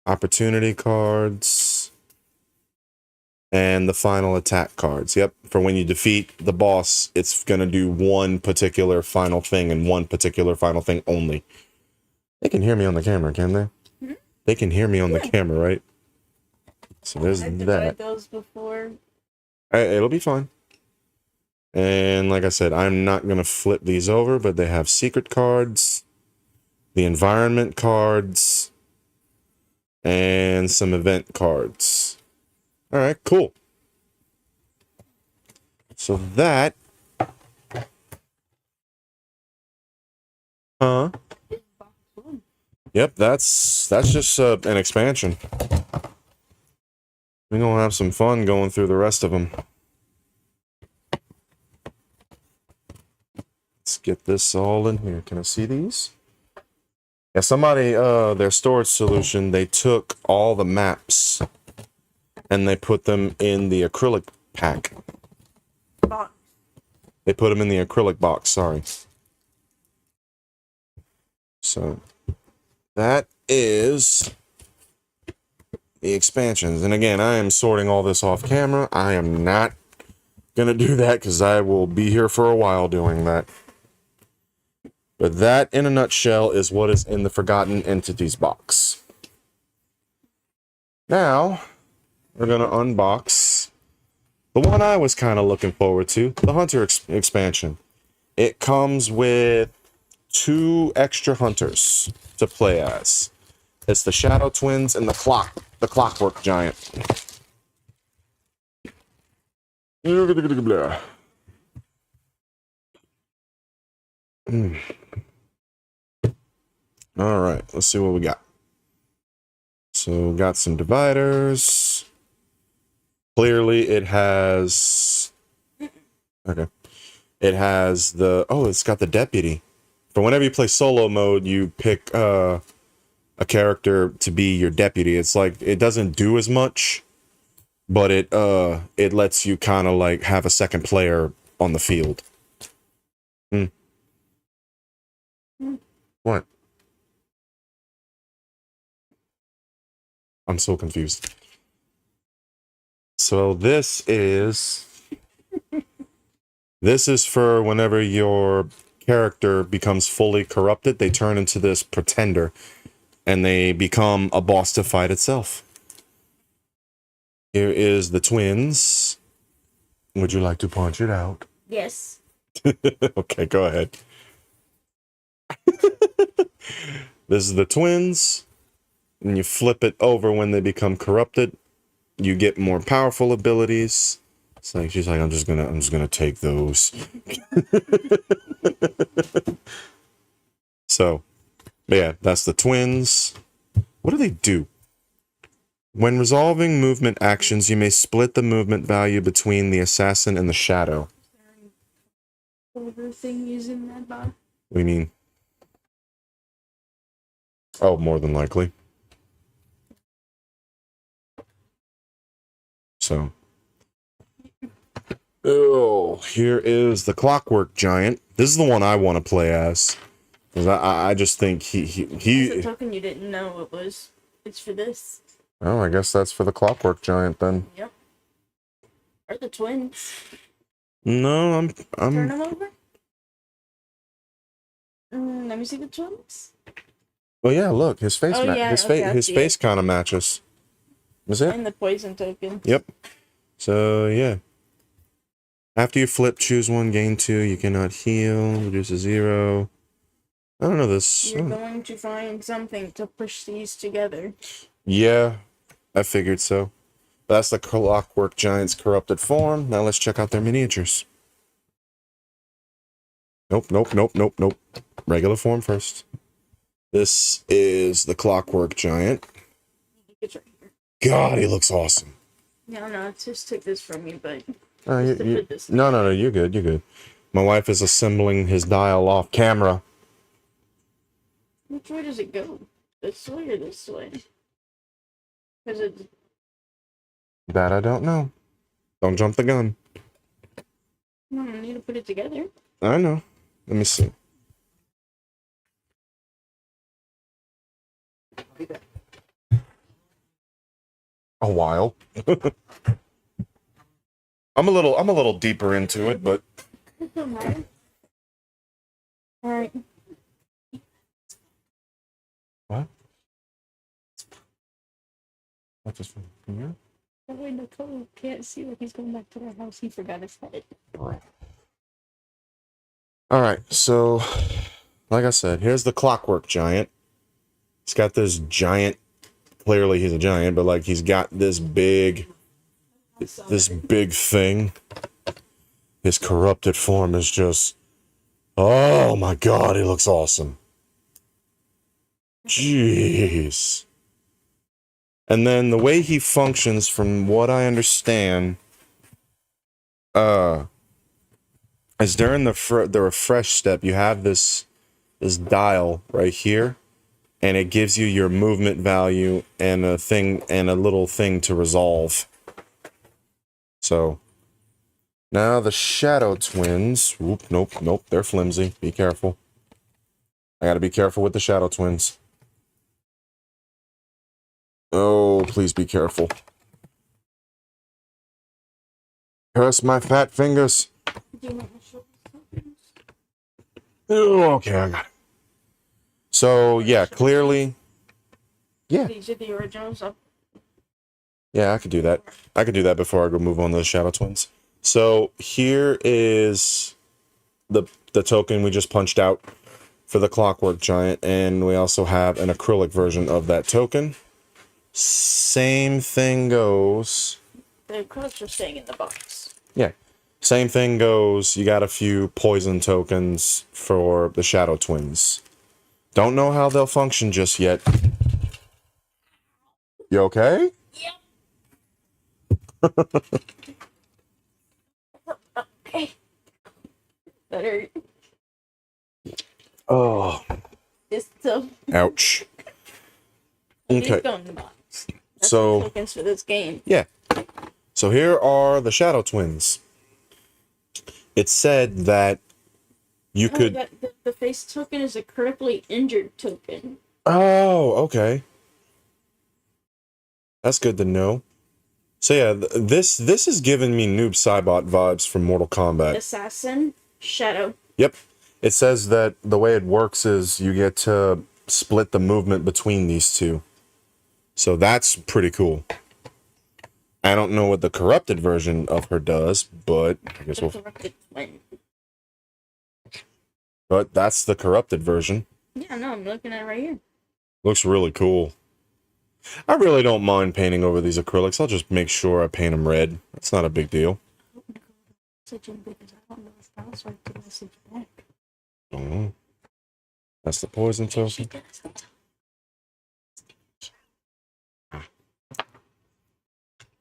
Opportunity cards. And the final attack cards. Yep, for when you defeat the boss, it's going to do one particular final thing and one particular final thing only. They can hear me on the camera, can they? Mm-hmm. They can hear me on the camera, right? So there's I've that. those before. It'll be fine. And like I said, I'm not going to flip these over, but they have secret cards, the environment cards, and some event cards. All right, cool. So that... Huh? Yep, that's just an expansion. We're going to have some fun going through the rest of them. Let's get this all in here. Can I see these? Yeah, somebody, their storage solution, they took all the maps and they put them in the acrylic pack. Box. They put them in the acrylic box, sorry. So, that is the expansions. And again, I am sorting all this off camera. I am not going to do that because I will be here for a while doing that. But that, in a nutshell, is what is in the Forgotten Entities box. Now, we're going to unbox the one I was kind of looking forward to, the Hunter expansion. It comes with 2 extra hunters to play as. It's the Shadow Twins and the Clockwork Giant. All right, let's see what we got. So we got some dividers. Clearly it has... Okay. It has the... Oh, it's got the deputy. For whenever you play solo mode, you pick a character to be your deputy. It's like, it doesn't do as much, but it lets you kind of like have a second player on the field. What? I'm so confused. So this is for whenever your character becomes fully corrupted, they turn into this pretender and they become a boss to fight itself. Here is the twins. Would you like to punch it out? Yes. Okay, go ahead. This is the twins. And you flip it over when they become corrupted. You get more powerful abilities. It's like she's like, I'm just gonna take those. So, yeah, that's the twins. What do they do? When resolving movement actions, you may split the movement value between the assassin and the shadow. Over thing using that bar. What do you mean? Oh, more than likely. So, oh, here is the Clockwork Giant. This is the one I want to play as. Because I just think That's a token you didn't know it was. It's for this. Oh, I guess that's for the Clockwork Giant then. Yep. Or the twins. No, I'm Turn them over. Let me see the twins. Oh yeah, look, his face. Oh, yeah, his face kind of matches. Is it? And the poison token. Yep. So yeah. After you flip, choose one, gain 2. You cannot heal. Reduce to 0. I don't know this. You're going to find something to push these together. Yeah, I figured so. That's the Clockwork Giant's corrupted form. Now let's check out their miniatures. Nope. Regular form first. This is the Clockwork Giant. It's right here. God, he looks awesome. No, I just took this from you, but... No, you're good, you're good. My wife is assembling his dial off camera. Which way does it go? This way or this way? Because it's... That I don't know. Don't jump the gun. No, I need to put it together. I know. Let me see. A while. I'm a little deeper into it, but Alright. what? What's this from here? That way Nicole can't see that he's going back to their house. He forgot his head. Alright, so like I said, here's the Clockwork Giant. He's got this giant, clearly he's a giant, but like he's got this big thing. His corrupted form is just, oh my god, he looks awesome. Jeez. And then the way he functions, from what I understand, is during the refresh step, you have this dial right here, and it gives you your movement value and a little thing to resolve. So now the Shadow Twins. Whoop, nope, they're flimsy. Be careful. I gotta be careful with the Shadow Twins. Oh, please be careful. Curse my fat fingers. Oh, okay, I got it. So yeah, clearly, yeah, These are the originals. yeah, I could do that. I could do that before I go move on to the Shadow Twins. So here is the token we just punched out for the Clockwork Giant, and we also have an acrylic version of that token. Same thing goes. The acrylics are staying in the box. Yeah. Same thing goes. You got a few poison tokens for the Shadow Twins. Don't know how they'll function just yet. You okay? Yep. Okay. Better. Oh. It's still. Ouch. These Okay. go in the box. That's So. the tokens for this game. Yeah. So here are the Shadow Twins. It said that you could. The face token is a critically injured token. Oh, okay. That's good to know. So yeah, this is giving me Noob Saibot vibes from Mortal Kombat. Assassin, Shadow. Yep. It says that the way it works is you get to split the movement between these two. So that's pretty cool. I don't know what the corrupted version of her does, but I guess The we'll. corrupted twin. But that's the corrupted version. Yeah, no, I'm looking at it right here. Looks really cool. I really don't mind painting over these acrylics. I'll just make sure I paint them red. That's not a big deal. Because I don't know if that's right to message back. Oh, that's the poison token.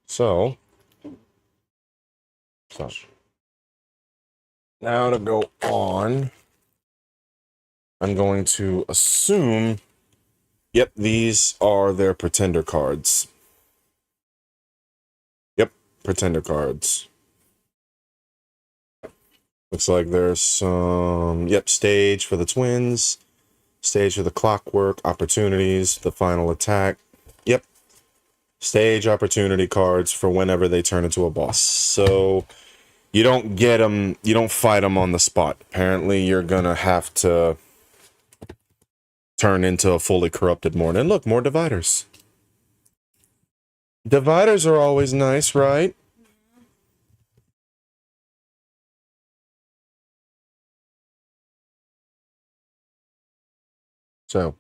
So now to go on, I'm going to assume, yep, these are their pretender cards. Yep, pretender cards. Looks like there's some, yep, stage for the twins, stage for the clockwork, opportunities, the final attack. Yep, stage opportunity cards for whenever they turn into a boss. So you don't get them, you don't fight them on the spot. Apparently you're gonna have to turn into a fully corrupted Morn. And look, more dividers. Dividers are always nice, right? So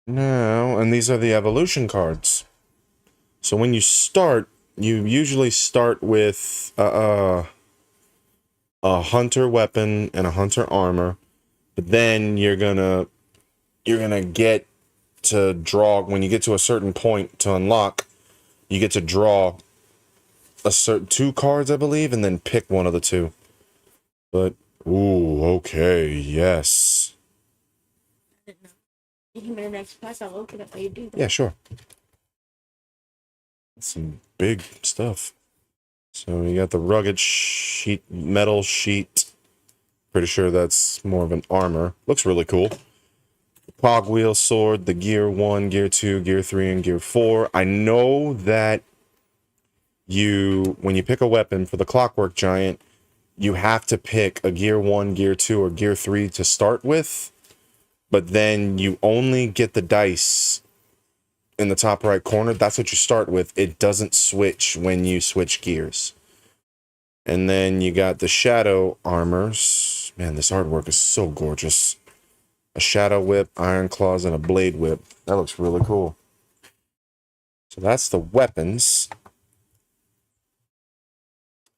now, and these are the evolution cards. So when you start, you usually start with a hunter weapon and a hunter armor, but then you're gonna get to draw when you get to a certain point to unlock. You get to draw a certain 2 cards, I believe, and then pick one of the 2. But ooh, okay, yes. You give me the next pack, I'll open it while you do that. Yeah, sure. Some big stuff. So you got the rugged sheet, metal sheet. Pretty sure that's more of an armor. Looks really cool. Cogwheel sword, the gear 1, gear 2, gear 3, and gear 4. I know that when you pick a weapon for the Clockwork Giant, you have to pick a gear 1, gear 2, or gear 3 to start with. But then you only get the dice in the top right corner. That's what you start with. It doesn't switch when you switch gears. And then you got the shadow armors. Man, this artwork is so gorgeous. A shadow whip, iron claws, and a blade whip. That looks really cool. So that's the weapons.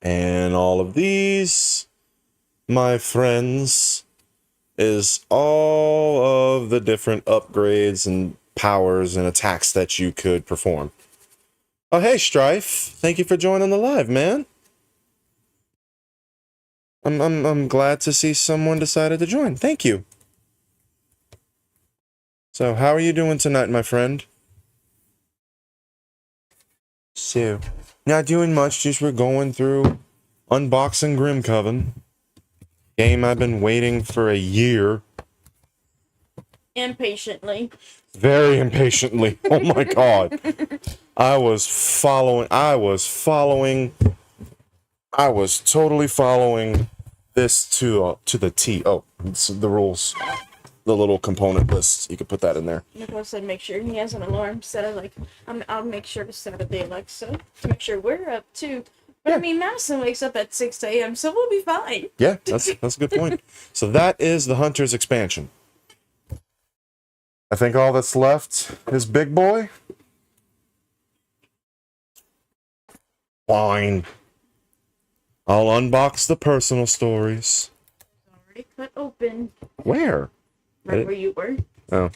And all of these, my friends, is all of the different upgrades and powers and attacks that you could perform. Oh, hey, Strife. Thank you for joining the live, man. I'm glad to see someone decided to join. Thank you. So, how are you doing tonight, my friend? So, not doing much, just we're going through unboxing Grimcoven. Game I've been waiting for a year. Impatiently. Very impatiently. Oh my god. I was totally following this to the T. Oh, it's the rules. the little component list. You could put that in there. Nicole said make sure he has an alarm set. Like, I'll make sure to set the Alexa to make sure we're up too. But I mean, Madison wakes up at 6 a.m., so we'll be fine. Yeah, that's a good point. So that is the Hunters expansion. I think all that's left is Big Boy. Fine. I'll unbox the personal stories. Already cut open. Where? Right where you were. Oh.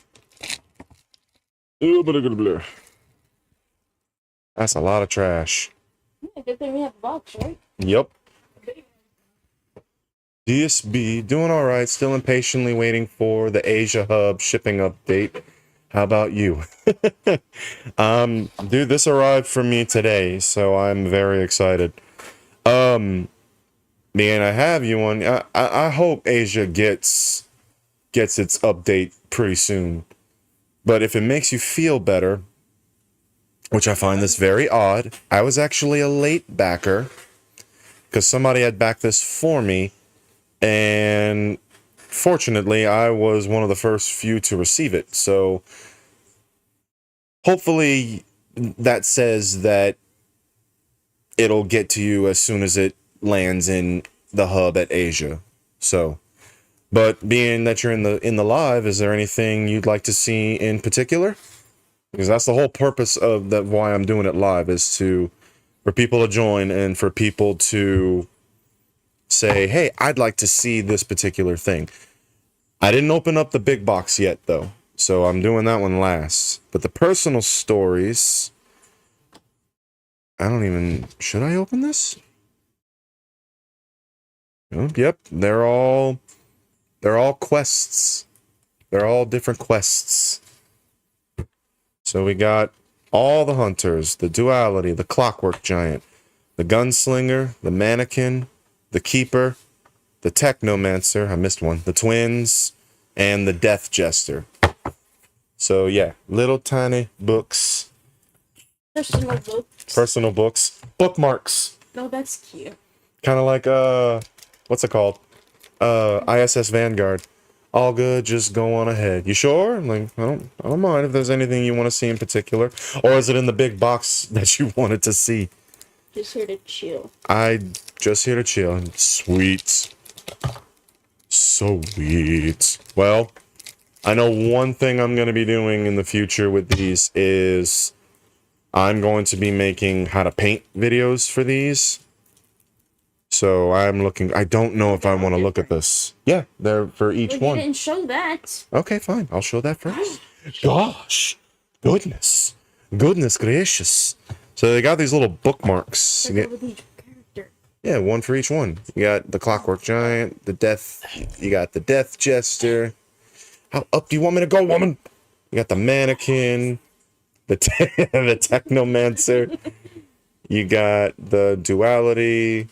That's a lot of trash. Yeah, good thing we have a box, right? Yep. DSB, doing all right. Still impatiently waiting for the Asia Hub shipping update. How about you? Dude, this arrived for me today, so I'm very excited. Man, I have you on. I hope Asia gets its update pretty soon. But if it makes you feel better, which I find this very odd, I was actually a late backer because somebody had backed this for me, and fortunately, I was one of the first few to receive it. So hopefully that says that it'll get to you as soon as it lands in the hub at Asia. So, but being that you're in the live, is there anything you'd like to see in particular? Because that's the whole purpose of that, why I'm doing it live, is for people to join and for people to say, hey, I'd like to see this particular thing. I didn't open up the big box yet, though, so I'm doing that one last. But the personal stories, should I open this? Oh, yep, they're all quests. They're all different quests. So we got all the hunters, the duality, the clockwork giant, the gunslinger, the mannequin, the keeper, the technomancer, I missed one, the twins, and the death jester. So yeah, little tiny books. Personal books. Bookmarks. No, that's cute. Kind of like, what's it called? ISS Vanguard. All good, just go on ahead. You sure? I'm like, I don't mind if there's anything you want to see in particular. Or is it in the big box that you wanted to see? Just here to chill. Just here to chill. Sweet. Sweet. Well, I know one thing I'm going to be doing in the future with these is I'm going to be making how to paint videos for these. So I don't know if I want to look at this. Yeah, they're for each one. You didn't show that. Okay, fine. I'll show that first. Gosh. Goodness gracious. So they got these little bookmarks. With each character. Yeah, one for each one. You got the Clockwork Giant, you got the Death Jester. How up do you want me to go, woman? You got the Mannequin, the Technomancer. You got the Duality,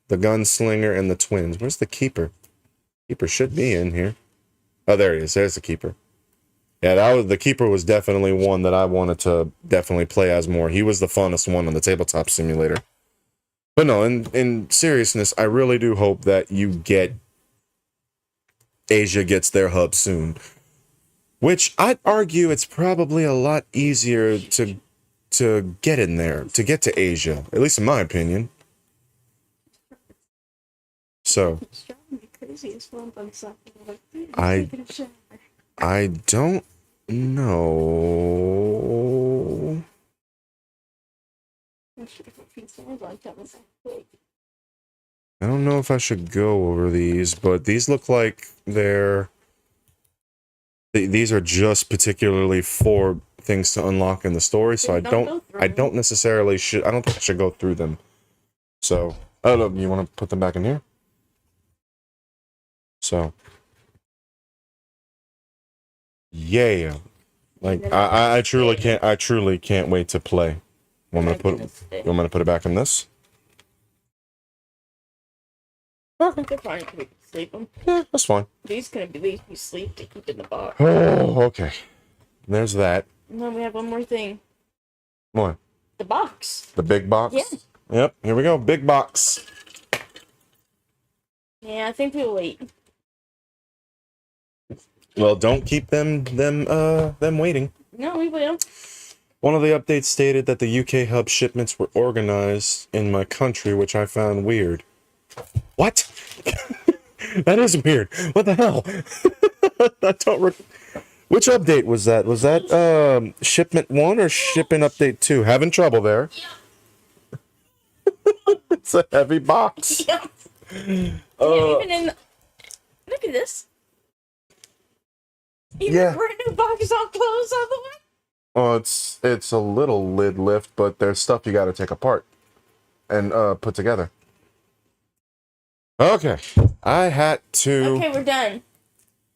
the Gunslinger, and the Twins. Where's the Keeper? Keeper should be in here. Oh, there he is. There's the Keeper. Yeah, the Keeper was definitely one that I wanted to definitely play as more. He was the funnest one on the tabletop simulator. But no, in seriousness, I really do hope that Asia gets their hub soon. Which I'd argue it's probably a lot easier to get in there, to get to Asia, at least in my opinion. So It's driving me crazy as well on something. I don't know. I don't know if I should go over these, but these look like these are just particularly for things to unlock in the story, so I don't necessarily I don't think I should go through them. So, I don't know, you want to put them back in here? So, yeah. Like I truly can't wait to play. You want me to put it back in this? They're fine. We can sleep them. Yeah, that's fine. These can at least be sleep to keep in the box. Oh, okay. There's that. And then we have one more thing. What? The box. The big box? Yeah. Yep, here we go. Big box. Yeah, I think we'll wait. Well, don't keep them waiting. No, we will. One of the updates stated that the UK hub shipments were organized in my country, which I found weird. What? That is weird. What the hell? I don't. Which update was that? Was that shipment 1 or shipment update 2? Having trouble there. It's a heavy box. Yeah. Even in the... Look at this. Even Yeah. brand new box all closed all the way. Oh, it's a little lid lift, but there's stuff you got to take apart and put together. Okay, I had to. Okay, we're done.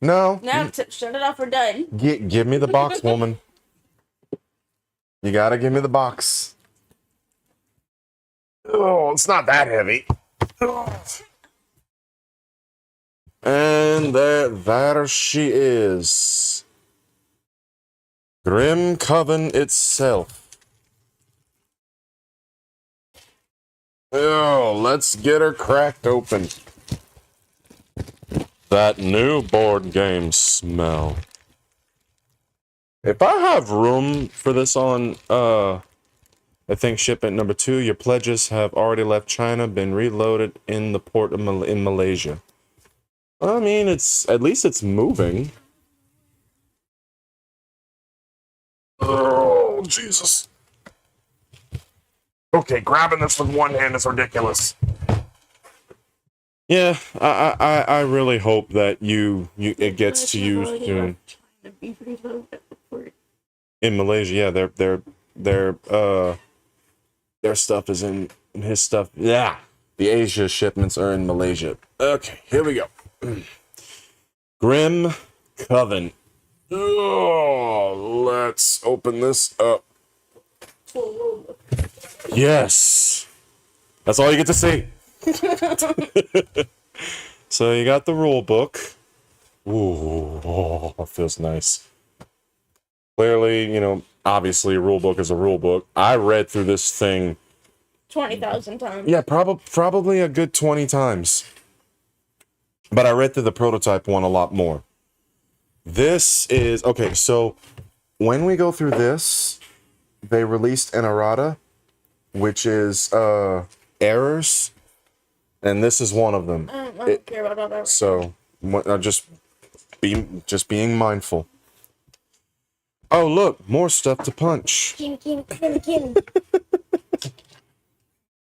No. Now shut it off. We're done. Give me the box, woman. You gotta give me the box. Oh, it's not that heavy. And there she is. Grimcoven itself. Oh, let's get her cracked open. That new board game smell. If I have room for this on, I think shipment number 2, your pledges have already left China, been reloaded in the port of in Malaysia. I mean, at least it's moving. Oh, Jesus. Okay, grabbing this with one hand is ridiculous. Yeah, I really hope that it gets to you soon. In Malaysia, yeah, their stuff is in his stuff. Yeah, the Asia shipments are in Malaysia. Okay, here we go. Grimcoven. Oh, let's open this up. Yes, that's all you get to see. So you got the rule book. Ooh, oh, that feels nice. Clearly, obviously a rule book is a rule book. I read through this thing 20,000 times. Yeah, probably a good 20 times. But I read through the prototype one a lot more. This is okay, so when we go through this, they released an errata, which is errors, and this is one of them. I don't care about all that. So just being mindful. Oh, look, more stuff to punch. Kim.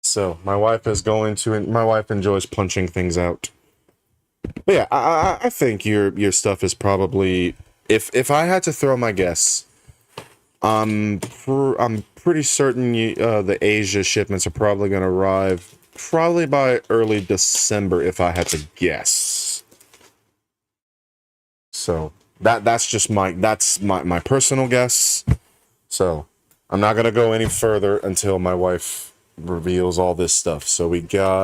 So my wife enjoys punching things out. But yeah, I think your stuff is probably, if I had to throw my guess, I'm pretty certain the Asia shipments are probably going to arrive probably by early December if I had to guess. So that's my personal guess. So I'm not going to go any further until my wife reveals all this stuff. So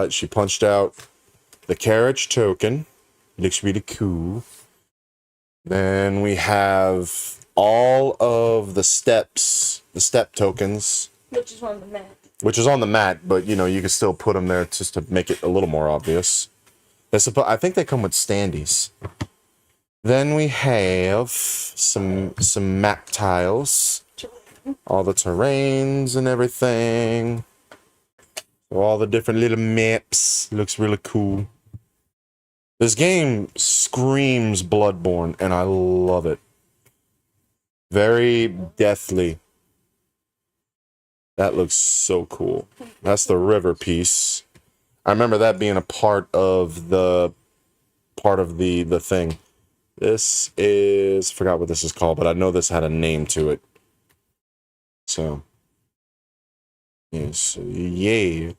she punched out the carriage token. Looks really cool. Then we have all of the step tokens. Which is on the mat. Which is on the mat, but you can still put them there just to make it a little more obvious. I think they come with standees. Then we have some map tiles. All the terrains and everything. All the different little maps. Looks really cool. This game screams Bloodborne, and I love it. Very deathly. That looks so cool. That's the river piece. I remember that being a part of the thing. This is, forgot what this is called, but I know this had a name to it. So, yes, yay.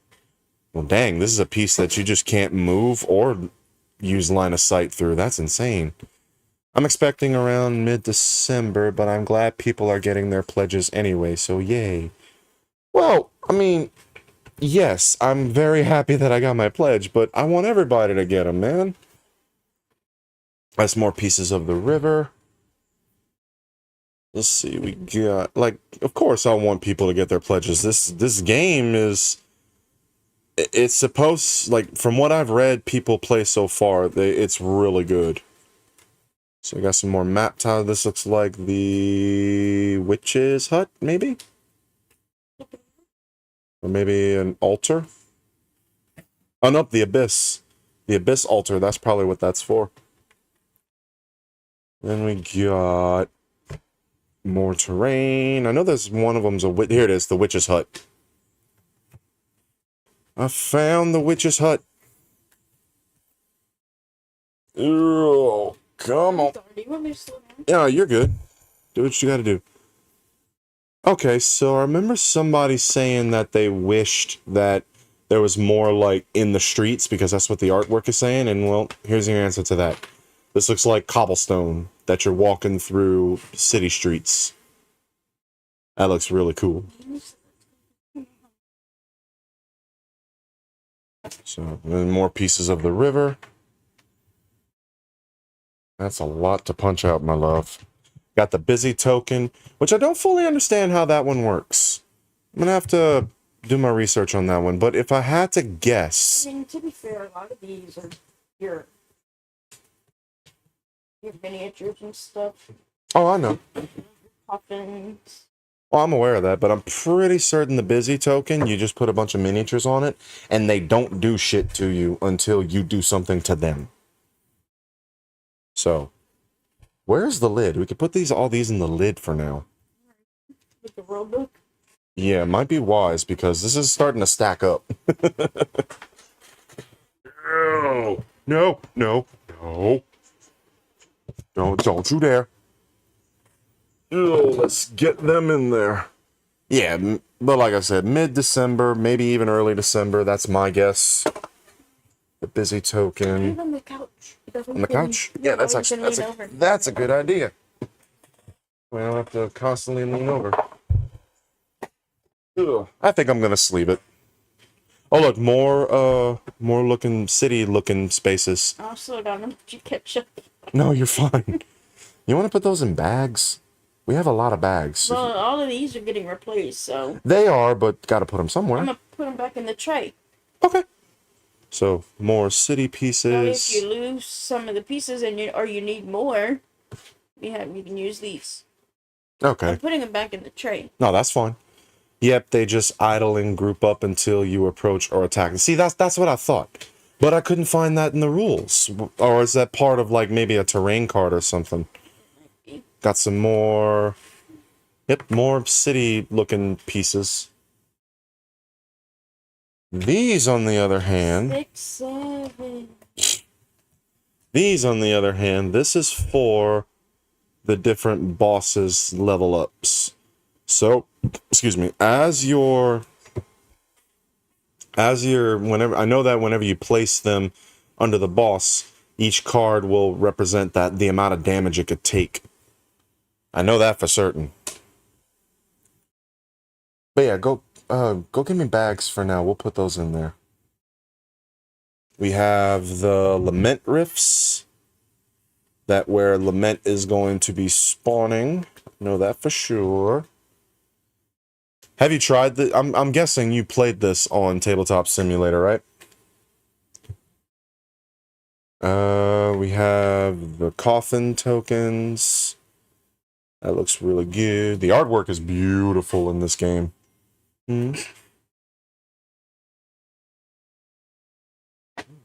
Well, dang, this is a piece that you just can't move or use line of sight through. That's insane. I'm expecting around mid-December, but I'm glad people are getting their pledges anyway, so yay. Well, I mean, yes, I'm very happy that I got my pledge, but I want everybody to get them, man. That's more pieces of the river. Let's see, we got, of course I want people to get their pledges. This game is, it's supposed, from what I've read people play so far, it's really good. So we got some more map tile. This looks like the witch's hut, maybe? Or maybe an altar? Oh, nope, the abyss. The abyss altar, that's probably what that's for. Then we got more terrain. I know there's one of them's a witch. Here it is, the witch's hut. I found the witch's hut. Oh, come on. Yeah, you're good. Do what you gotta do. Okay, so I remember somebody saying that they wished that there was more, like, in the streets, because that's what the artwork is saying, and, well, here's your answer to that. This looks like cobblestone that you're walking through city streets. That looks really cool. So, then more pieces of the river. That's a lot to punch out, my love. Got the busy token, which I don't fully understand how that one works. I'm gonna have to do my research on that one, but if I had to guess... I mean, to be fair, a lot of these are your miniatures and stuff. Oh, I know. Coffins. Well, I'm aware of that, but I'm pretty certain the busy token, you just put a bunch of miniatures on it, and they don't do shit to you until you do something to them. So, where's the lid? We could put all these in the lid for now. With the rulebook? Yeah, it might be wise, because this is starting to stack up. No. Don't you dare. Oh, let's get them in there. Yeah, but like I said, mid-December, maybe even early December, that's my guess. The busy token. On the couch. On the couch? Yeah, that's a good idea. We don't have to constantly lean over. Ugh, I think I'm gonna sleeve it. Oh look, more city-looking spaces. I'll slow down and let you catch up. No, you're fine. You want to put those in bags? We have a lot of bags. Well, all of these are getting replaced, so... They are, but gotta put them somewhere. I'm gonna put them back in the tray. Okay. So, more city pieces. Now, if you lose some of the pieces and you need more, you can use these. Okay. I'm putting them back in the tray. No, that's fine. Yep, they just idle and group up until you approach or attack. See, that's what I thought. But I couldn't find that in the rules. Or is that part of, like, maybe a terrain card or something? Got some more... Yep, more city-looking pieces. These, on the other hand... 6, 7. These, on the other hand, this is for the different bosses' level ups. So, excuse me, whenever you place them under the boss, each card will represent the amount of damage it could take. I know that for certain. But yeah, go get me bags for now. We'll put those in there. We have the Lament Rifts. That where Lament is going to be spawning. Know that for sure. Have you tried the... I'm guessing you played this on Tabletop Simulator, right? We have the coffin tokens. That looks really good. The artwork is beautiful in this game. Hmm.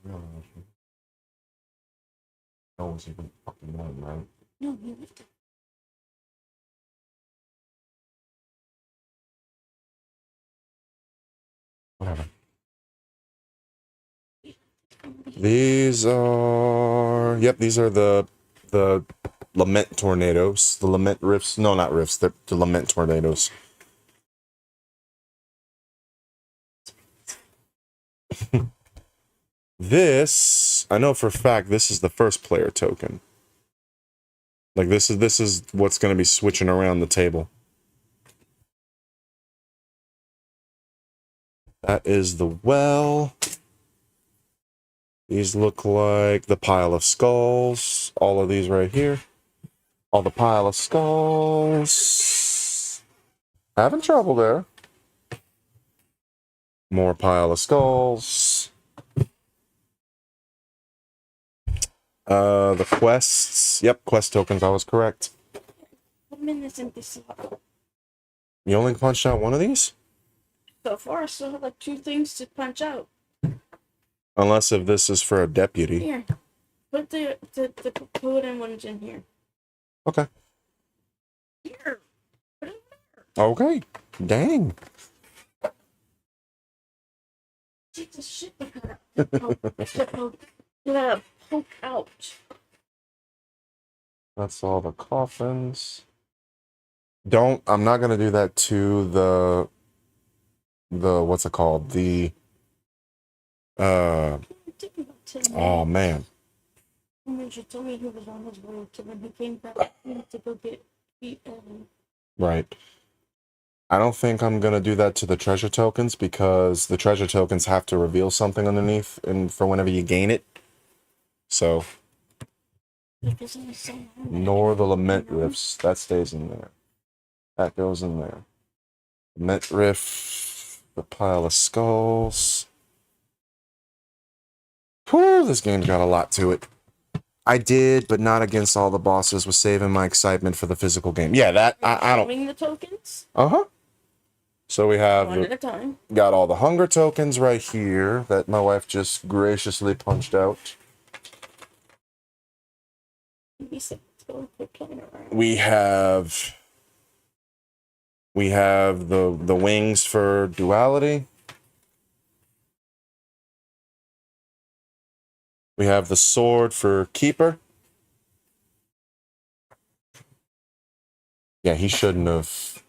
No one's even fucking one, right? No, you have to. Whatever. These are... Yep, these are the Lament Tornadoes. The Lament Rifts. No, not Rifts. The Lament Tornadoes. This... I know for a fact this is the first player token. Like, this is what's going to be switching around the table. That is the well. These look like the pile of skulls. All of these right here. All the pile of skulls. Having trouble there. More pile of skulls. The quests. Yep, quest tokens. I was correct. Put them in this empty slot. You only punched out one of these? So far, I still have like 2 things to punch out. Unless if this is for a deputy. Here. Put the wooden ones in here. Okay. Here. Put it there. Okay. Dang. Take the shit with her. Poke out. That's all the coffins. I'm not gonna do that to the what's it called? The oh man. She told me he was on his way to when he came back to go get beat. Right. I don't think I'm gonna do that to the treasure tokens because the treasure tokens have to reveal something underneath and for whenever you gain it. So nor the lament riffs. That stays in there. That goes in there. Lament riff, the pile of skulls. Whew, this game's got a lot to it. I did, but not against all the bosses. Was saving my excitement for the physical game. Yeah, that I don't. The tokens. So we have one at a time. Got all the hunger tokens right here that my wife just graciously punched out. We have the wings for duality. We have the sword for keeper. Yeah, he shouldn't have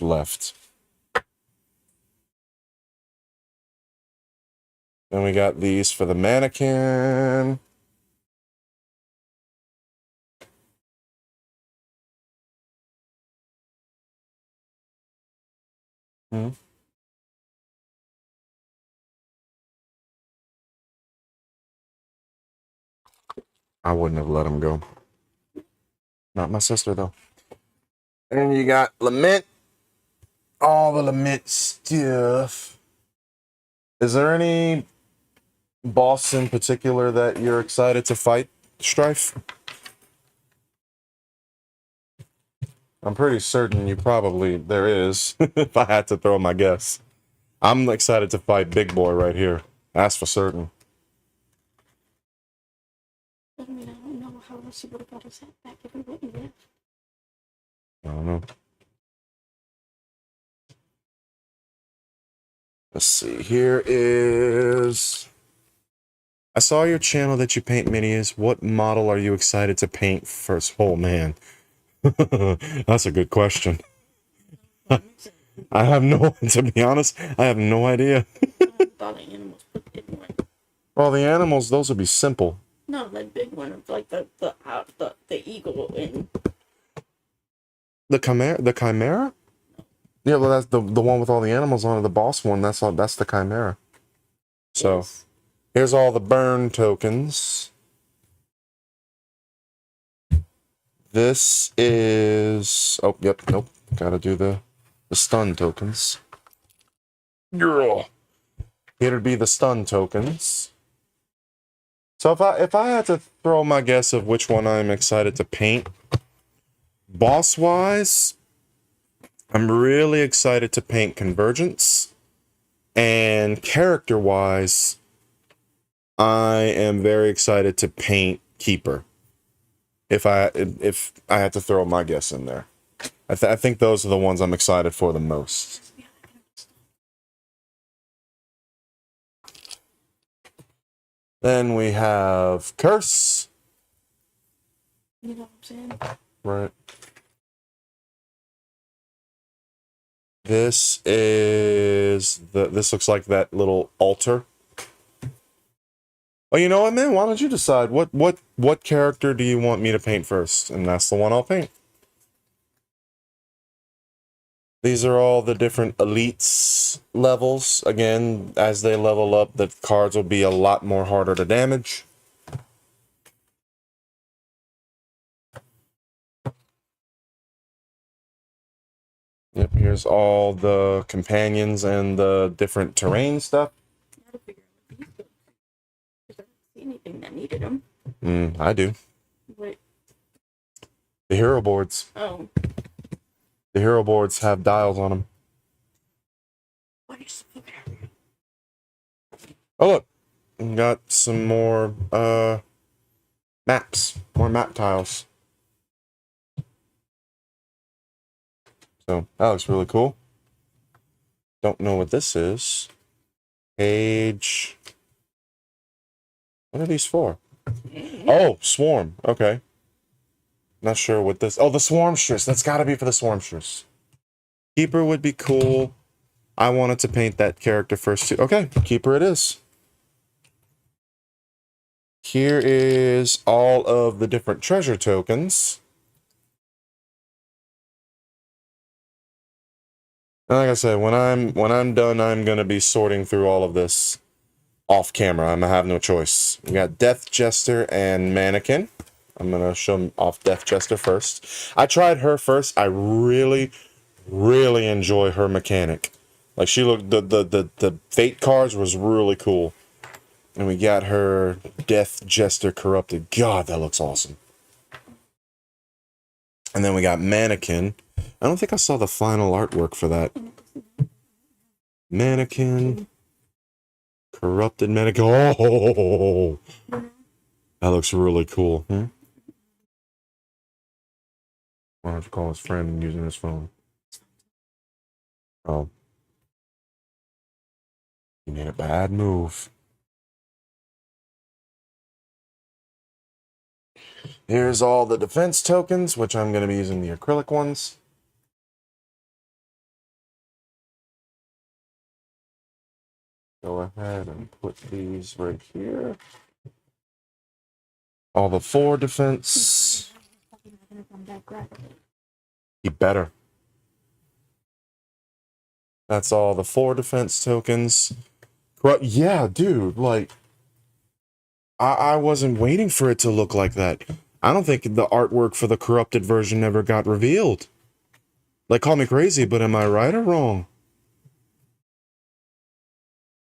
left. Then we got these for the mannequin. I wouldn't have let him go. Not my sister, though. And you got lament. All the lament stuff. Is there any boss in particular that you're excited to fight, Strife? I'm pretty certain there is, if I had to throw my guess. I'm excited to fight Big Boy right here. That's for certain. I mean, I don't know how else he would have got his head back if he wouldn't have. I don't know. Let's see. Here is... I saw your channel that you paint minis. What model are you excited to paint first? Oh, man. That's a good question. I have to be honest, I have no idea. Well, the animals, those would be simple. No, that big one of like the eagle in the chimera. Yeah, well, that's the one with all the animals on it. The boss one. That's the chimera. So, yes. Here's all the burn tokens. This is... Oh, yep, nope. Gotta do the stun tokens. Girl. Here'd be the stun tokens. So if I had to throw my guess of which one I'm excited to paint, boss-wise, I'm really excited to paint Convergence. And character-wise, I am very excited to paint Keeper. If I had to throw my guess in there. I think those are the ones I'm excited for the most. Then we have Curse. You know what I'm saying? Right. This looks like that little altar. Oh, you know what, man? Why don't you decide what character do you want me to paint first? And that's the one I'll paint. These are all the different elites levels. Again, as they level up, the cards will be a lot more harder to damage. Yep, here's all the companions and the different terrain stuff. see anything that needed them. I do. Wait. The hero boards. Oh. The hero boards have dials on them. What is there? Oh look, we got some more maps, more map tiles. So that looks really cool. Don't know what this is. Page. What are these for? Oh, swarm. Okay. Not sure what this. Oh, the swarmstress. That's got to be for the swarmstress. Keeper would be cool. I wanted to paint that character first too. Okay, keeper it is. Here is all of the different treasure tokens. And like I said, when I'm done, I'm gonna be sorting through all of this off camera. I'm gonna have no choice. We got Death Jester and Mannequin. I'm gonna show them off Death Jester first. I tried her first. I really enjoy her mechanic. Like she looked, the fate cards was really cool. And we got her Death Jester Corrupted. God, that looks awesome. And then we got Mannequin. I don't think I saw the final artwork for that. Mannequin. Corrupted Mannequin. Oh! That looks really cool. Why don't you call his friend using his phone? Oh. He made a bad move. Here's all the defense tokens, which I'm going to be using the acrylic ones. Go ahead and put these right here. All the 4 defense. You better. That's all the 4 defense tokens. Yeah, dude, like, I wasn't waiting for it to look like that. I don't think the artwork for the corrupted version ever got revealed. Like, call me crazy, but am I right or wrong?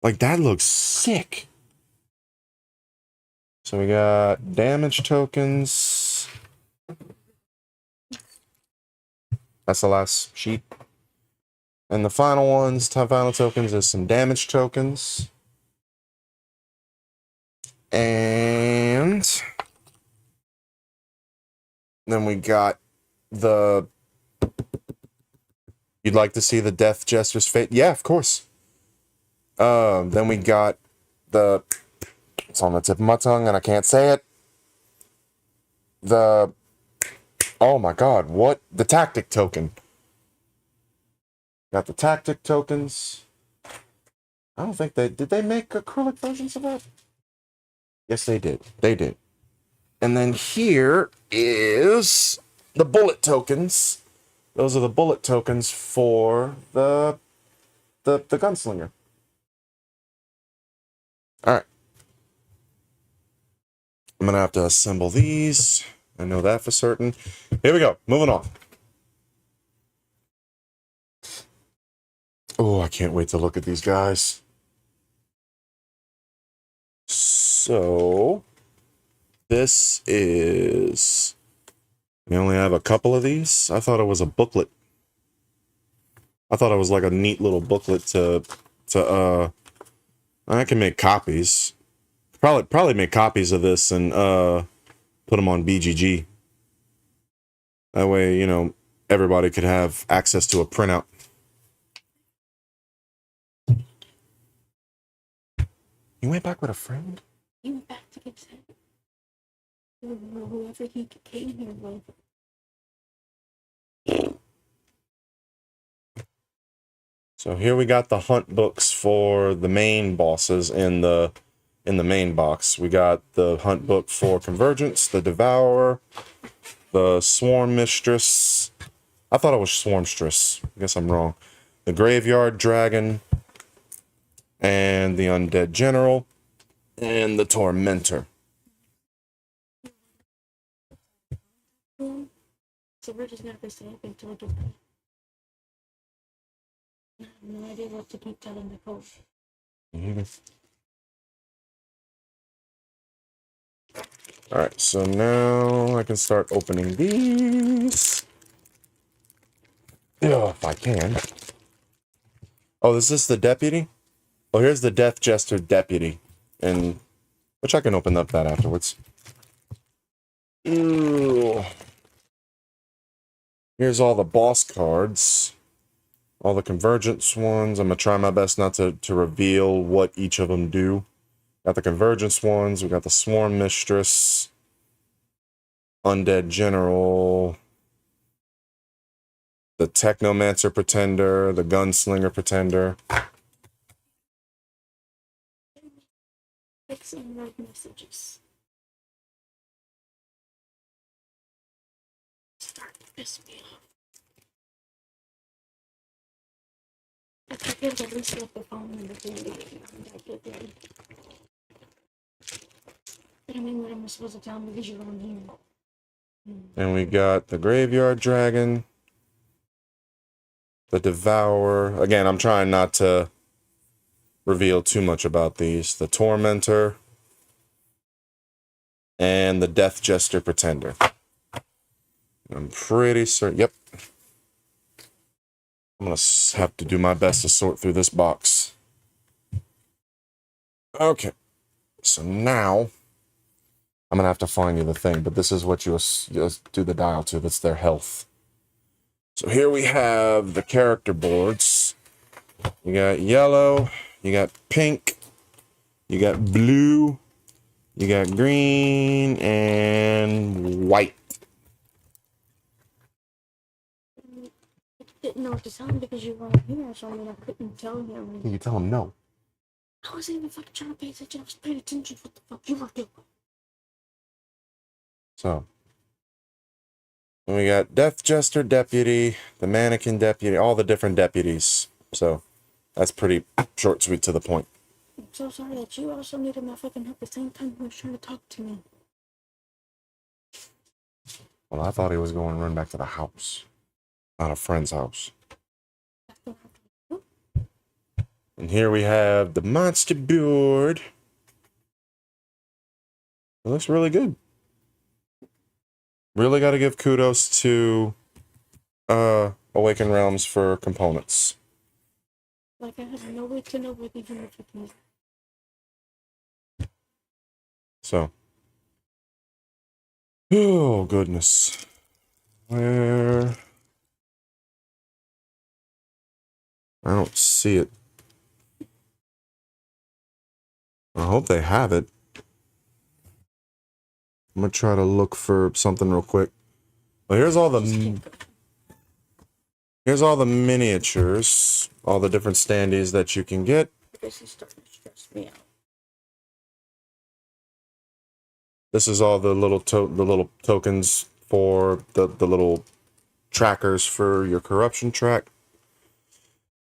Like, that looks sick. So we got damage tokens. That's the last sheet. And the final ones, final tokens, is some damage tokens. And then we got the... You'd like to see the Death Jester's fate? Yeah, of course. Then we got the... It's on the tip of my tongue and I can't say it. The... Oh my god, what? The tactic token. Got the tactic tokens. I don't think they... Did they make acrylic versions of that? Yes, they did. They did. And then here is the bullet tokens. Those are the bullet tokens for the gunslinger. Alright. I'm gonna have to assemble these. I know that for certain. Here we go. Moving on. Oh, I can't wait to look at these guys. So, this is... We only have a couple of these. I thought it was a booklet. I thought it was like a neat little booklet to I can make copies. Probably make copies of this and put them on BGG. That way, you know, everybody could have access to a printout. You went back with a friend? He went back to get sent. Whoever he came here with. So here we got the hunt books for the main bosses in the main box. We got the hunt book for Convergence, the Devourer, the Swarm Mistress. I thought it was Swarmstress. I guess I'm wrong. The Graveyard Dragon, and the Undead General, and the Tormentor. So we're just not gonna say anything till we get there. I have no idea what to keep telling the coach. Alright, so now I can start opening these. Yeah, if I can. Oh, is this the deputy? Oh, here's the Death Jester deputy. And which I can open up that afterwards. Ooh. Here's all the boss cards. All the convergence ones. I'm gonna try my best not to reveal what each of them do. Got the convergence ones. We got the Swarm Mistress. Undead General. The Technomancer Pretender. The Gunslinger Pretender. Fixing red messages. Start to piss me off. I could at least let the phone in the video. But I mean, what am I supposed to tell me because you're on here? And we got the Graveyard Dragon. The Devourer. Again, I'm trying not to reveal too much about these. The Tormentor. And the Death Jester Pretender. I'm pretty certain. Yep. I'm going to have to do my best to sort through this box. Okay. So now, I'm going to have to find you the thing, but this is what you just do the dial to. That's their health. So here we have the character boards. You got yellow, you got pink, you got blue, you got green, and white. I didn't know what to tell him because you weren't here, so I mean, I couldn't tell him. You tell him no. I wasn't even fucking trying to pay attention. I was paying attention to what the fuck you were doing. So, and we got Death Jester Deputy, the Mannequin Deputy, all the different deputies. So, that's pretty short, sweet, to the point. I'm so sorry that you also needed my fucking help at the same time he was trying to talk to me. Well, I thought he was going to run back to the house. Not a friend's house. And here we have the monster board. It looks really good. Really got to give kudos to Awakened Realms for components. Like, I have no way to know what these are fucking. So. Oh, goodness. Where? I don't see it. I hope they have it. I'm gonna try to look for something real quick. Well, here's all the miniatures, all the different standees that you can get. This is starting to stress me out. This is all the little tokens for the little trackers for your corruption track.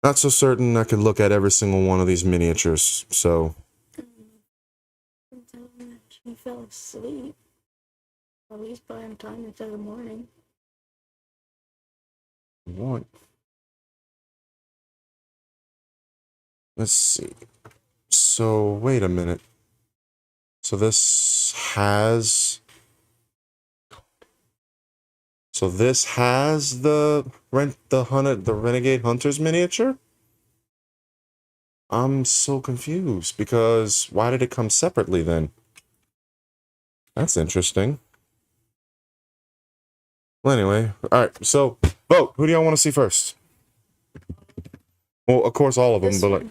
Not so certain I could look at every single one of these miniatures, so. He fell asleep. At least by time until the morning. What? Let's see. So, wait a minute. So this has the Renegade Hunter's miniature? I'm so confused because why did it come separately then? That's interesting. Well, anyway, alright, so vote. Who do y'all want to see first? Well, of course, all of them, but like.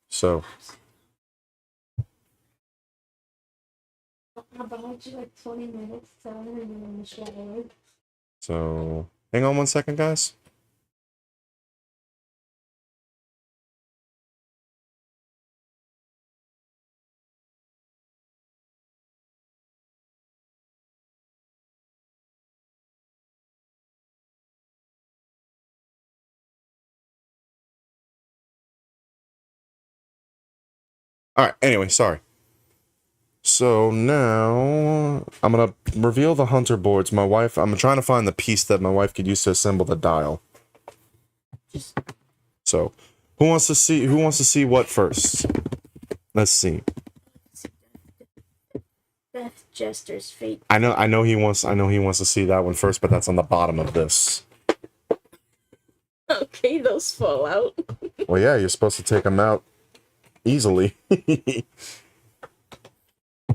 So. About you like 20 minutes telling her you're in the shower. So, hang on one second, guys. Alright, anyway, sorry. So now I'm gonna reveal the hunter boards. I'm trying to find the piece that my wife could use to assemble the dial. So, who wants to see what first? Let's see. Jester's fate. I know he wants to see that one first, but that's on the bottom of this. Okay, those fall out. Well, yeah, you're supposed to take them out easily.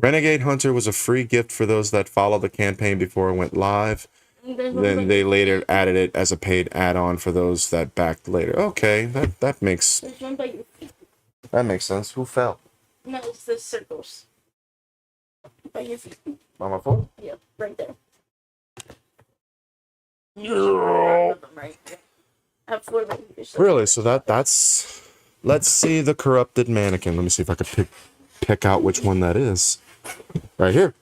Renegade Hunter was a free gift for those that followed the campaign before it went live. Then they later added it as a paid add-on for those that backed later. Okay, that makes There's one by your feet. that makes sense. Who fell? No, it's the circles. By your feet. Mama phone? Yep, right there. Yeah. Right there. I have 4 right here. So. Really? So that's. Let's see the corrupted mannequin. Let me see if I could pick out which one that is. Right here.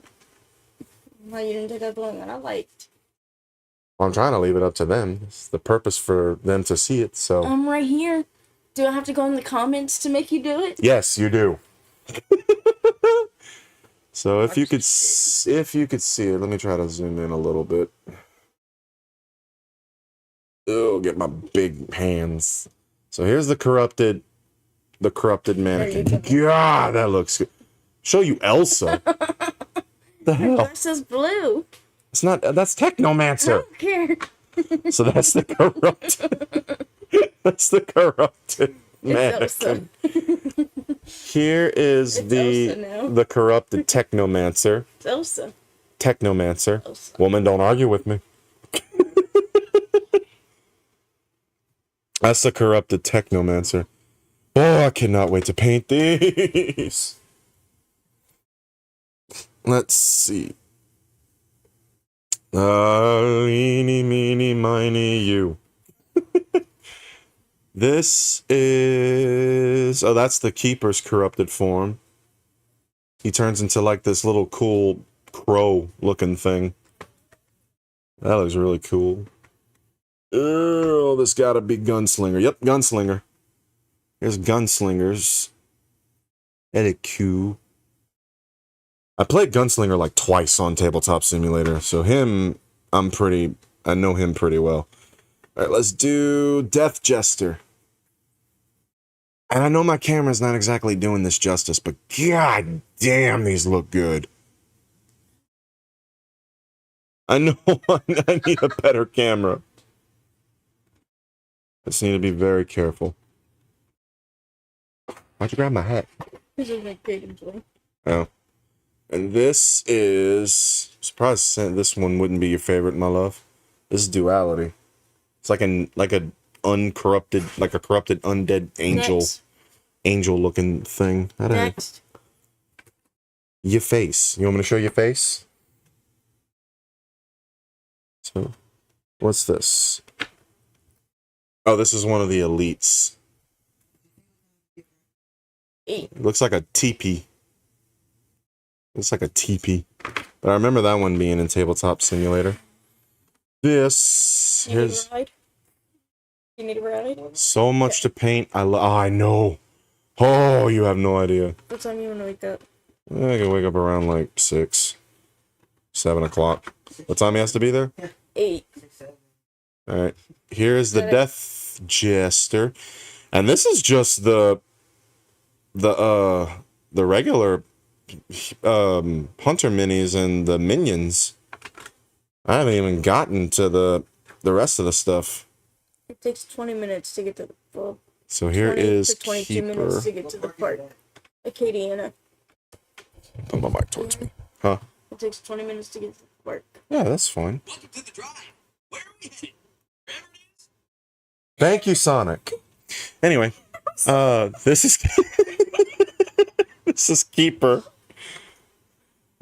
Why you didn't take that one that I liked? Well, I'm trying to leave it up to them. It's the purpose for them to see it. So. I'm right here. Do I have to go in the comments to make you do it? Yes, you do. So if you could see it, let me try to zoom in a little bit. Oh, get my big hands. So here's the corrupted mannequin. God, that looks good. Show you Elsa. The hell? Glass is blue. It's not. That's Technomancer. I don't care. So that's the corrupted. That's the corrupted mannequin. Here is It's the corrupted Technomancer. It's Elsa. Technomancer. Elsa. Woman, don't argue with me. That's the corrupted Technomancer. Oh, I cannot wait to paint these. Let's see. Eeny, meeny, miny, you. This is... Oh, that's the Keeper's corrupted form. He turns into like this little cool crow-looking thing. That looks really cool. Oh, this gotta be Gunslinger. Yep, Gunslinger. Here's Gunslingers. Q. I played Gunslinger like twice on Tabletop Simulator, so him, I know him pretty well. Alright, let's do Death Jester. And I know my camera's not exactly doing this justice, but god damn, these look good. I know I need a better camera. I just need to be very careful. Why'd you grab my hat? This is my big one. Oh. And this is... I'm surprised this one wouldn't be your favorite, my love. This is Duality. It's like a corrupted undead angel. Next. Angel looking thing. Next. Your face. You want me to show your face? So, what's this? Oh, this is one of the elites. It looks like a teepee. Looks like a teepee. But I remember that one being in Tabletop Simulator. This... Here's... You need a ride? So much to paint. I know. Oh, you have no idea. What time you want to wake up? I can wake up around like 6, 7 o'clock. What time he has to be there? 8. Alright. Here's the Death Jester. And this is just the regular Hunter minis and the minions. I haven't even gotten to the rest of the stuff. It takes 20 minutes to get to the full. So here is to 22 Keeper. minutes to get to the park. Acadiana. Put my mic towards me. Huh? It takes 20 minutes to get to the park. Yeah, that's fine. Welcome to the drive. Where are we headed? Wherever it is. Thank you, Sonic. Anyway, this is this is Keeper.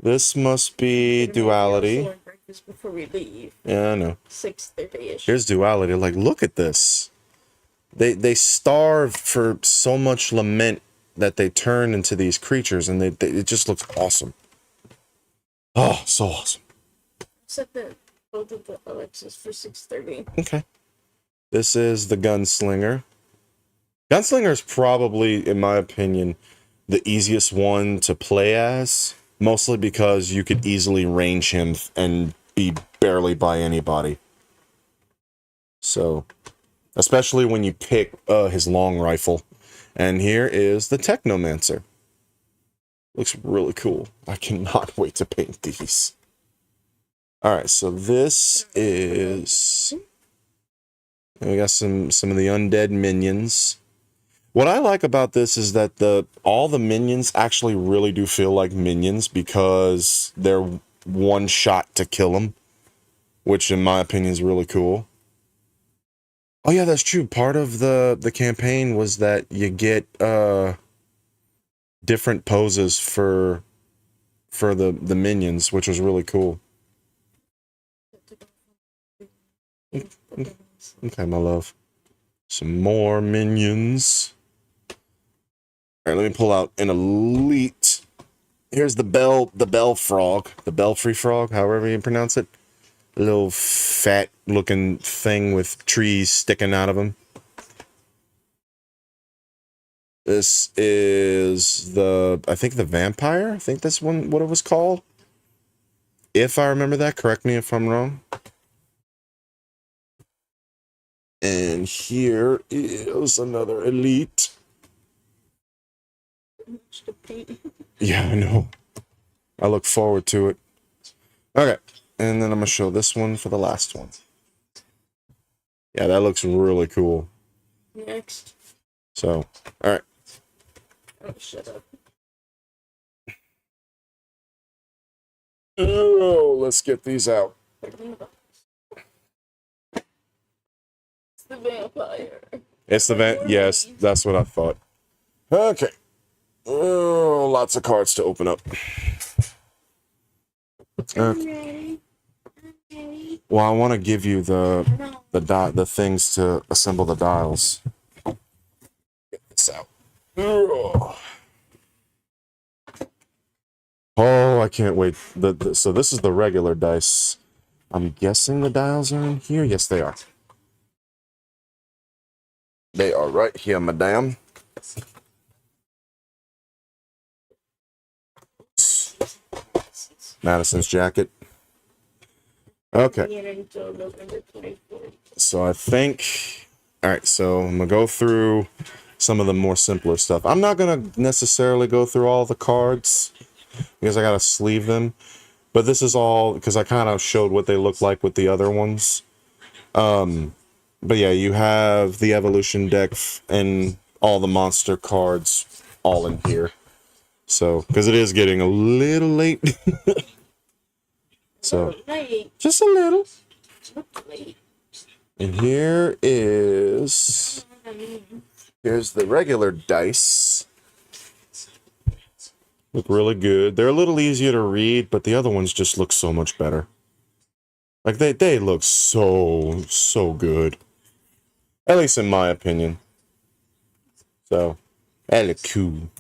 This must be Duality. Breakfast before we leave. Yeah, I know. 6:30ish. Here's Duality. Like, look at this. They starve for so much lament that they turn into these creatures, and it just looks awesome. Oh, so awesome. Set both of the Alexas for 6:30. Okay. This is the Gunslinger. Gunslinger is probably, in my opinion, the easiest one to play as, mostly because you could easily range him and be barely by anybody. So, especially when you pick his long rifle. And here is the Technomancer. Looks really cool. I cannot wait to paint these. All right, so this is. We got some of the undead minions. What I like about this is that all the minions actually really do feel like minions because they're one shot to kill them, which in my opinion is really cool. Oh yeah, that's true. Part of the campaign was that you get different poses for the minions, which was really cool. Okay, my love. Some more minions. All right, let me pull out an elite. Here's the bell frog, the belfry frog, however you pronounce it. A little fat looking thing with trees sticking out of him. This is I think the vampire. I think that's what it was called. If I remember that, correct me if I'm wrong. And here is another elite. Yeah, I know. I look forward to it. Okay, and then I'm gonna show this one for the last one. Yeah, that looks really cool. Next. So, all right. Oh, shut up. Oh, let's get these out. It's the vampire. It's the yes, that's what I thought. Okay. Oh, lots of cards to open up. Well, I want to give you the things to assemble the dials. Get this out. Oh, I can't wait. So this is the regular dice. I'm guessing the dials are in here. Yes, they are. They are right here, madame. Madison's jacket. Okay. So I think. All right. So I'm gonna go through some of the more simpler stuff. I'm not gonna necessarily go through all the cards because I gotta sleeve them. But this is all because I kind of showed what they look like with the other ones. But yeah, you have the evolution deck and all the monster cards all in here. So, because it is getting a little late. So, just a little. And here's the regular dice. Look really good. They're a little easier to read, but the other ones just look so much better. Like they look so good. At least in my opinion. So, they look cool.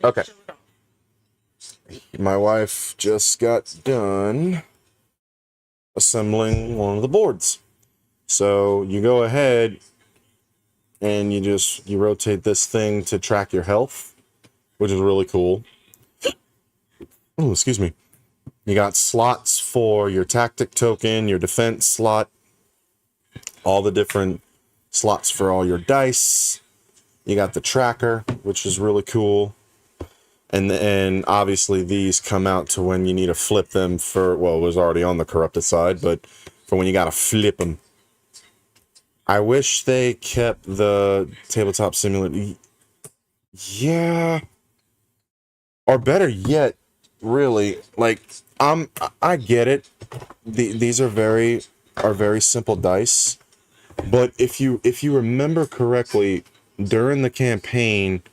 Okay. My wife just got done assembling one of the boards. So you go ahead and you rotate this thing to track your health, which is really cool. Oh, excuse me. You got slots for your tactic token, your defense slot, all the different slots for all your dice. You got the tracker, which is really cool. And obviously these come out to when you need to flip them for, well, it was already on the corrupted side, but for when you got to flip them. I wish they kept the tabletop simulator. Yeah. Or better yet, really, like, I get it. These are very simple dice. But if you remember correctly, during the campaign,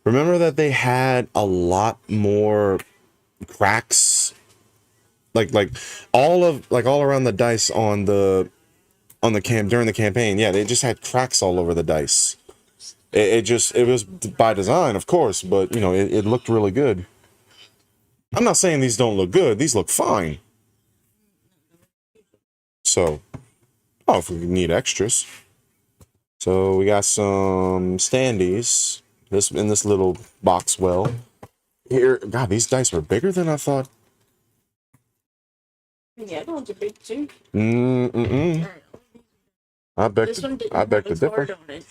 remember that they had a lot more cracks, like all around the dice on the during the campaign. Yeah, they just had cracks all over the dice. It was by design, of course, but you know it looked really good. I'm not saying these don't look good; these look fine. So, oh, if we need extras, so we got some standees. This in this little box. Well, here, God, these dice were bigger than I thought. Yeah, that one's a big too. I beg This one didn't I beg have to a differ. card on it.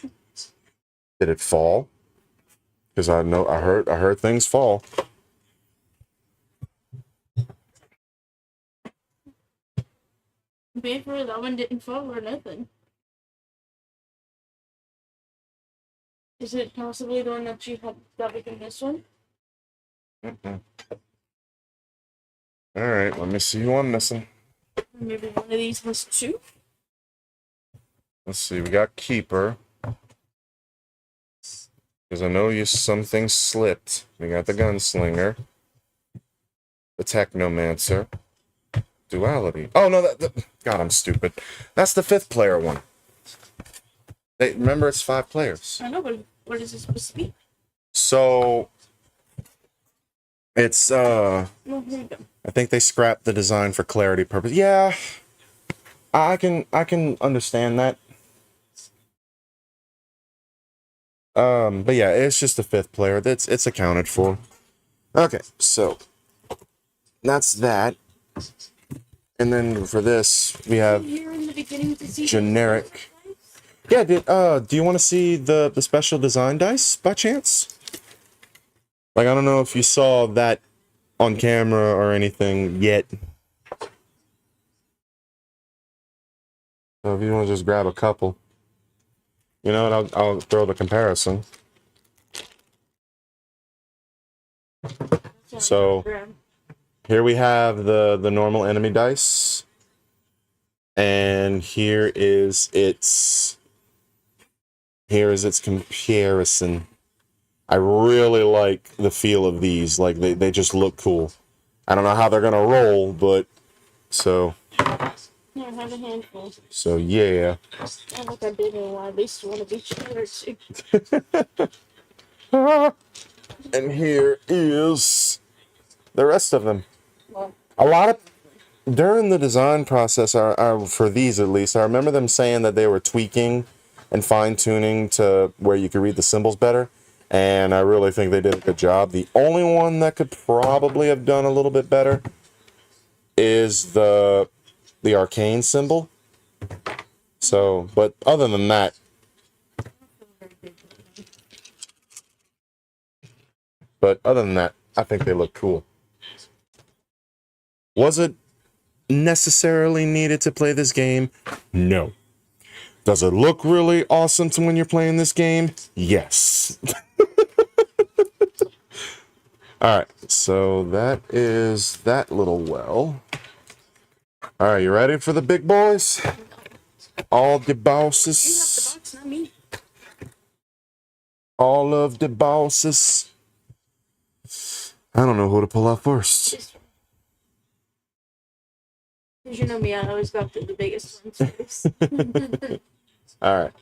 Did it fall? Because I heard things fall. Wait for that one didn't fall or nothing. Is it possibly the one that you had that we can miss one? Mm-mm. All right, let me see who I'm missing. Maybe one of these has two? Let's see, we got Keeper. Because I know some things slipped. We got the Gunslinger. The Technomancer. Duality. Oh, no, God, I'm stupid. That's the 5th player one. Remember, it's 5 players. I know, but what is it supposed to be? So, it's, Well, here you go. I think they scrapped the design for clarity purpose. Yeah, I can understand that. But yeah, it's just the 5th player. It's accounted for. Okay, so that's that. And then for this, we have Here in the beginning to see generic. Yeah, do you want to see the special design dice by chance? Like, I don't know if you saw that on camera or anything yet. So if you want to just grab a couple. You know what, I'll throw the comparison. So here we have the normal enemy dice. And here is its comparison. I really like the feel of these. Like, they just look cool. I don't know how they're gonna roll, but so. Yeah, I have a handful. So yeah. I like I did in a while. At least one of each color too. And here is the rest of them. Well, A lot of during the design process, for these at least, I remember them saying that they were tweaking and fine-tuning to where you could read the symbols better, and I really think they did a good job. The only one that could probably have done a little bit better is the arcane symbol. So, but other than that, I think they look cool. Was it necessarily needed to play this game? No. Does it look really awesome when you're playing this game? Yes. Alright, so that is that little well. Alright, you ready for the big boys? All the you have the bosses. box, not me. All of the bosses. I don't know who to pull out first. This one. Because you know me, I always go after the biggest ones first. Alright.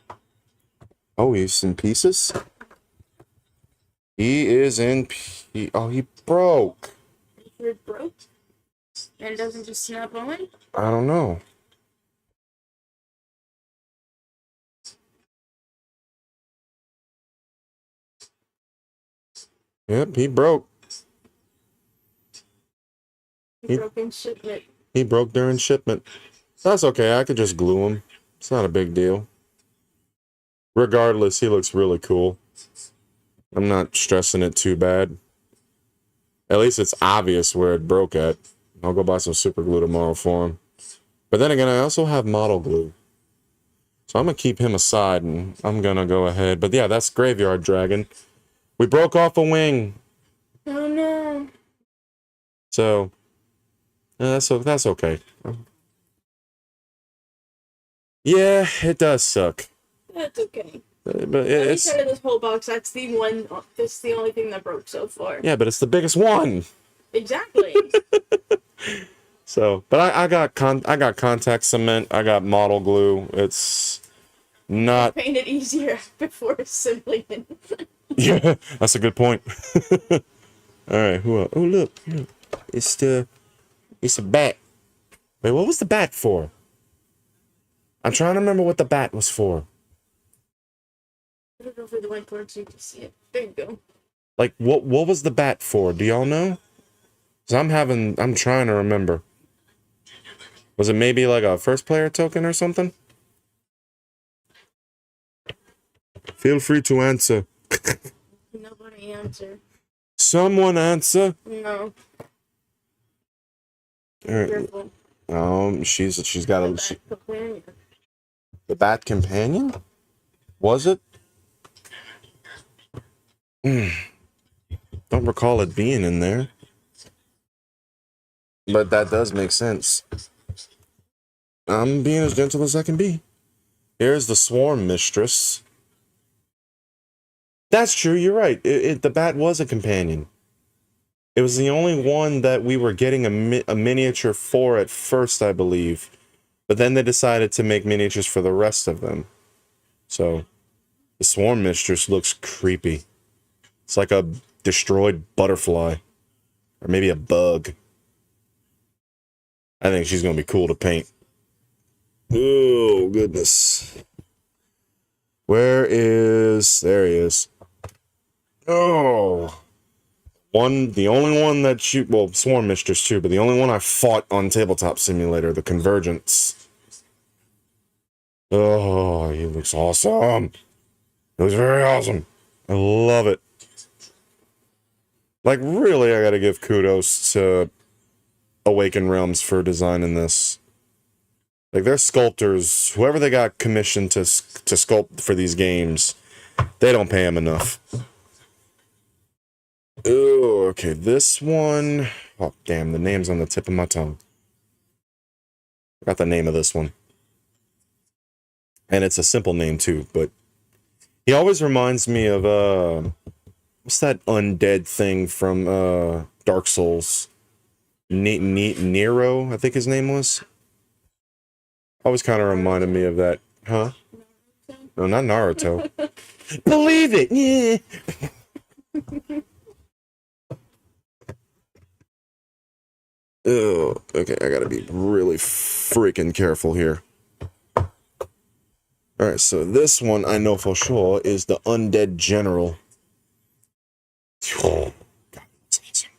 Oh, he's in pieces? He is in oh, he broke. If it broke, and it doesn't just snap on. I don't know. Yep, he broke. He broke in shipment. He broke during shipment. That's okay, I could just glue him. It's not a big deal. Regardless, he looks really cool. I'm not stressing it too bad. At least it's obvious where it broke at. I'll go buy some super glue tomorrow for him. But then again, I also have model glue. So I'm going to keep him aside and I'm going to go ahead. But yeah, that's Graveyard Dragon. We broke off a wing. Oh no. So, that's okay. Yeah, it does suck. That's okay. But At it's... least out of this whole box, that's the one. That's the only thing that broke so far. Yeah, but it's the biggest one. Exactly. So, but I got contact cement. I got model glue. It's not. Made it easier before assembling it. Yeah, that's a good point. All right, who else? Oh, look, it's a bat. Wait, what was the bat for? I'm trying to remember what the bat was for. I don't know if it went towards so you can see it. There you go. Like, what was the bat for? Do y'all know? 'Cause I'm trying to remember. Was it maybe like a first player token or something? Feel free to answer. Nobody answer. Someone answer. No. All right. Careful. She's got a Companion. the bat companion. Was it? Don't recall it being in there. But that does make sense. I'm being as gentle as I can be. Here's the swarm mistress. That's true, you're right. The bat was a companion. It was the only one that we were getting a miniature for at first, I believe. But then they decided to make miniatures for the rest of them. So, the swarm mistress looks creepy. It's like a destroyed butterfly. Or maybe a bug. I think she's going to be cool to paint. Oh, goodness. Where is... There he is. Oh. The only one that you... Well, Swarm Mistress too, but the only one I fought on Tabletop Simulator, the Convergence. Oh, he looks awesome. He looks very awesome. I love it. Like, really, I gotta give kudos to Awaken Realms for designing this. Like, their sculptors, whoever they got commissioned to sculpt for these games, they don't pay them enough. Oh, okay, this one... Oh, damn, the name's on the tip of my tongue. Forgot the name of this one. And it's a simple name, too, but... He always reminds me of, what's that undead thing from, Dark Souls? Nero, I think his name was? Always kind of reminded me of that. Huh? No, not Naruto. Believe it! Yeah! Oh, okay, I gotta be really freaking careful here. Alright, so this one I know for sure is the Undead General. Oh, God, that's awesome.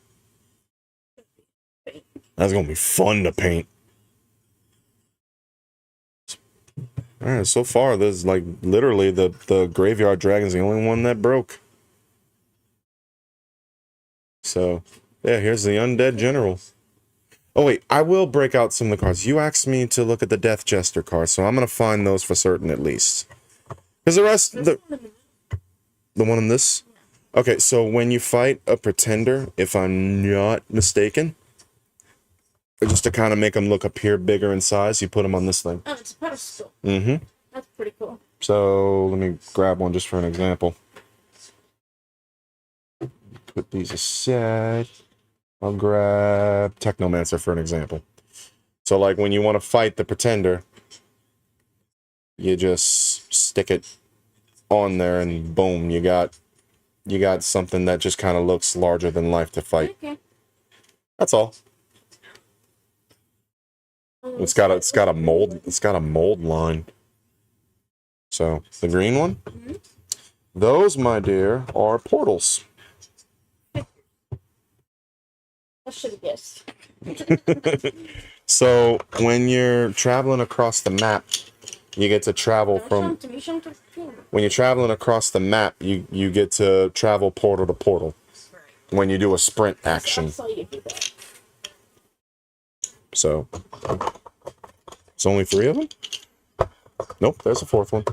That's gonna be fun to paint. Alright, so far, there's like literally the Graveyard Dragon's the only one that broke. So, yeah, here's the Undead General. Oh, wait, I will break out some of the cards. You asked me to look at the Death Jester cards, so I'm going to find those for certain at least. Because the rest... The one in this? Okay, so when you fight a pretender, if I'm not mistaken, just to kind of make them look appear bigger in size, you put them on this thing. Oh, it's a pedestal. Mm-hmm. That's pretty cool. So, let me grab one just for an example. Put these aside. I'll grab Technomancer for an example. So, like, when you want to fight the Pretender, you just stick it on there and boom, you got something that just kind of looks larger than life to fight. Okay. That's all. It's got a mold line. So, the green one? Mm-hmm. Those, my dear, are portals. I should have guessed. So when you're traveling across the map, you get to travel from... When you're traveling across the map, you get to travel portal to portal. When you do a sprint action. I saw you do that. So... It's only 3 of them? Nope, there's a 4th one.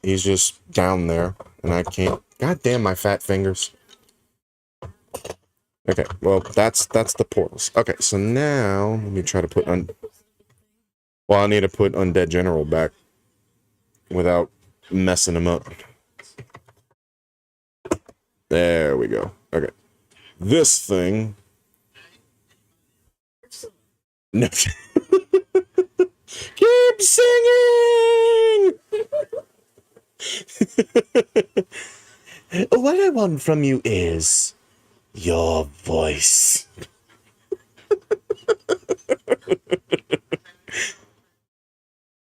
He's just down there, and I can't... God damn my fat fingers. Okay, well, that's the portals. Okay, so now, let me try to put well, I need to put Undead General back without messing him up. There we go. Okay. This thing... No. Keep singing! What I want from you is... your voice.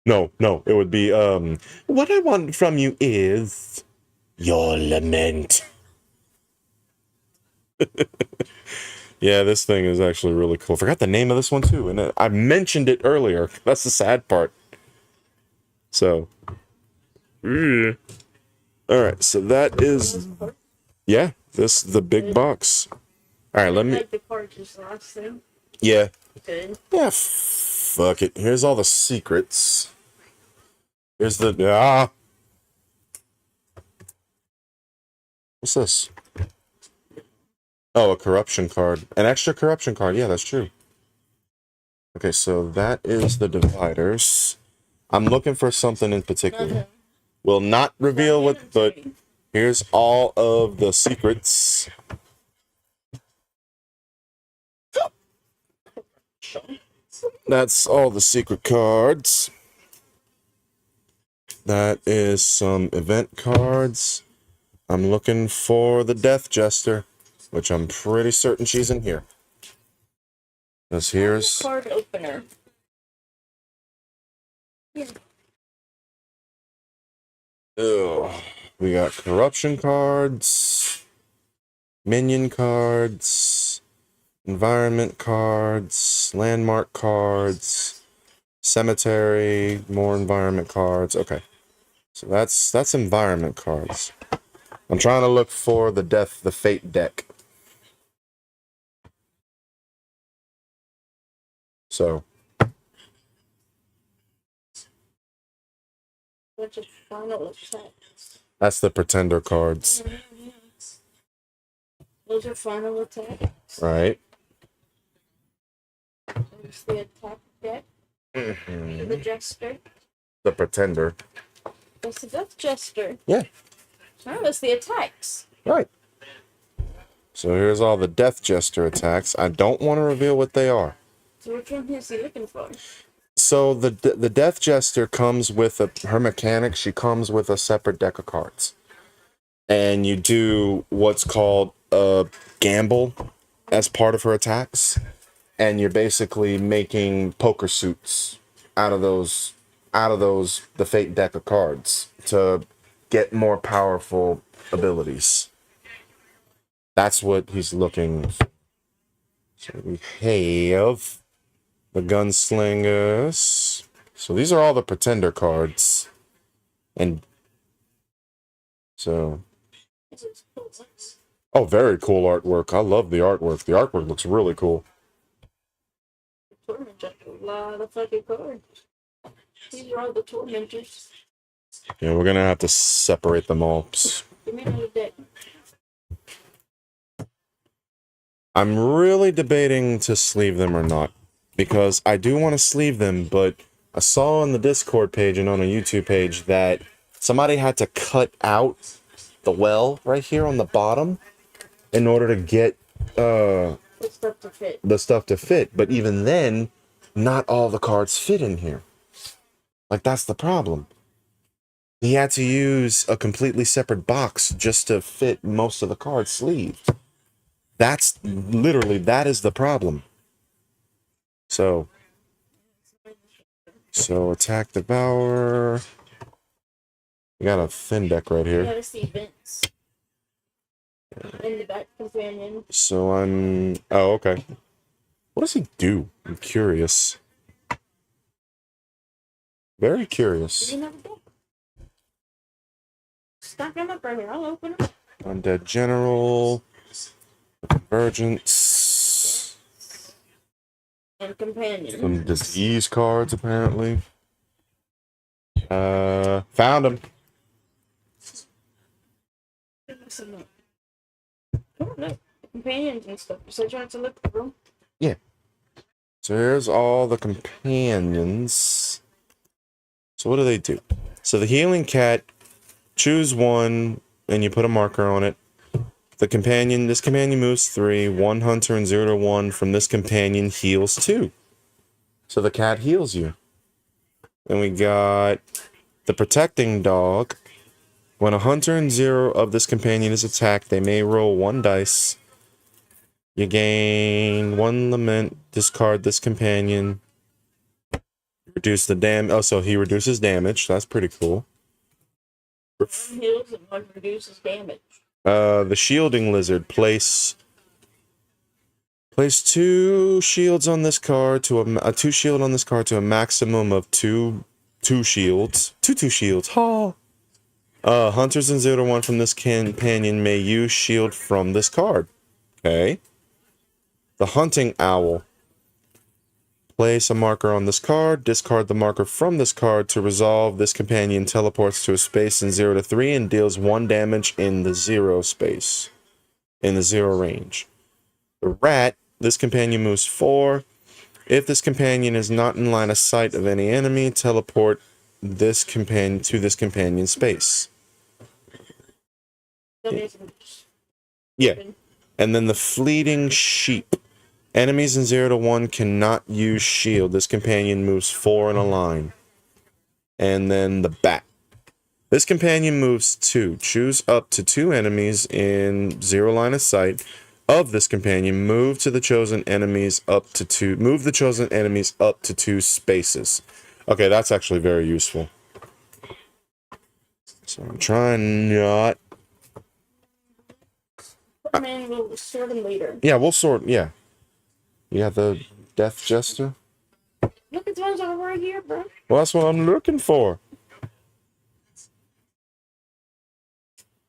No, it would be, what I want from you is your lament. Yeah, this thing is actually really cool. Forgot the name of this one too, and I mentioned it earlier. That's the sad part. So, All right, so that is yeah. This is the big box. All right, let me. Like the cards is the last thing. Yeah, Good. yeah. Fuck it. Here's all the secrets. Here's the What's this? Oh, a corruption card. An extra corruption card. Yeah, that's true. Okay, so that is the dividers. I'm looking for something in particular. Will not reveal what, but here's all of the secrets. That's all the secret cards. That is some event cards. I'm looking for the Death Jester, which I'm pretty certain she's in here. Because here's... Card opener. Yeah. Ugh. We got corruption cards, minion cards, environment cards, landmark cards, cemetery, more environment cards. Okay. So that's environment cards. I'm trying to look for the fate deck. So Bunch of final attacks. that's the pretender cards, Those are final attacks. right? There's the attack deck. The Jester. The pretender. That's the Death Jester. Yeah. No, that's the attacks. Right. So here's all the Death Jester attacks. I don't want to reveal what they are. So which one is he looking for? So the Death Jester comes with her mechanic. She comes with a separate deck of cards, and you do what's called a gamble as part of her attacks, and you're basically making poker suits out of those the fate deck of cards to get more powerful abilities. That's what he's looking for. So we have the gunslingers. So these are all the pretender cards. And so oh, very cool artwork. I love the artwork. The artwork looks really cool. Tormentor. A lot of fucking cards. These are all the tormentors. Yeah, we're gonna have to separate them all. Give me another deck. I'm really debating to sleeve them or not, because I do want to sleeve them, but I saw on the Discord page and on a YouTube page that somebody had to cut out the well right here on the bottom in order to get The stuff to fit. the stuff to fit. But even then, not all the cards fit in here. Like, that's the problem. He had to use a completely separate box just to fit most of the cards sleeved. That's literally, that is the problem. So attack, devour. We got a thin deck right You here. gotta see Vince. In the back companion. So oh, okay. What does he do? I'm curious. Very Give curious. me another deck. Stack them up right here. I'll open them. Undead General. Convergence. And companion. Some disease cards, apparently. Found them. Oh, no. Companions and stuff. So trying to look for them. So here's all the companions. So what do? So the healing cat, choose one, and you put a marker on it. The companion, this companion moves 3. One hunter and 0 to 1 from this companion heals 2. So the cat heals you. Then we got the protecting dog. When a hunter and 0 of this companion is attacked, they may roll 1 dice. You gain 1 lament, discard this companion. Reduce the damage. Oh, so he reduces damage. That's pretty cool. One heals and one reduces damage. The shielding lizard. Place 2 shields on this card to a 2 shield on this card to a maximum of 2 shields. 2 shields. Ha! Hunters in 0 to 1 from this companion may use shield from this card. Okay. The Hunting Owl. Place a marker on this card. Discard the marker from this card to resolve. This companion teleports to a space in 0 to 3 and deals 1 damage in the 0 space. In the 0 range. The Rat. This companion moves 4. If this companion is not in line of sight of any enemy, teleport this companion to this companion space. Yeah. And then the Fleeting Sheep. Enemies in 0 to 1 cannot use shield. This companion moves 4 in a line. And then the Bat. This companion moves 2. Choose up to 2 enemies in 0 line of sight of this companion. Move the chosen enemies up to 2 spaces. Okay, that's actually very useful. So I'm trying not... Man, we'll sort them later. Yeah, we'll sort... Yeah. You got the Death Jester? Look, it's ones over right here, bro. Well, that's what I'm looking for.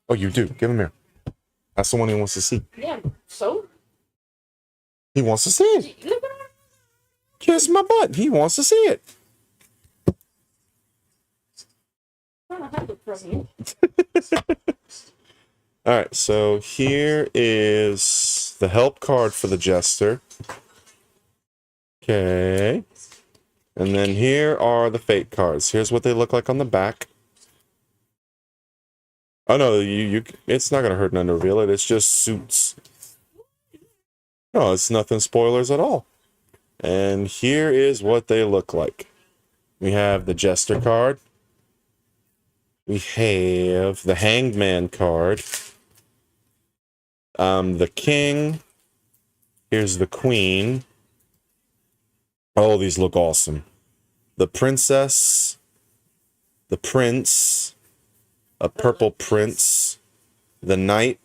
Oh, you do. Give him here. That's the one he wants to see. Yeah, so? He wants to see it. Look at him. Kiss my butt. He wants to see it. I'm trying to hide it from you. Alright, so here is the help card for the Jester. Okay. And then here are the fate cards. Here's what they look like on the back. Oh no, it's not gonna hurt none to reveal it. It's just suits. No, it's nothing spoilers at all. And here is what they look like. We have the Jester card. We have the Hanged Man card. The King. Here's the Queen. Oh, these look awesome. The Princess. The Prince. A Purple Prince. The Knight.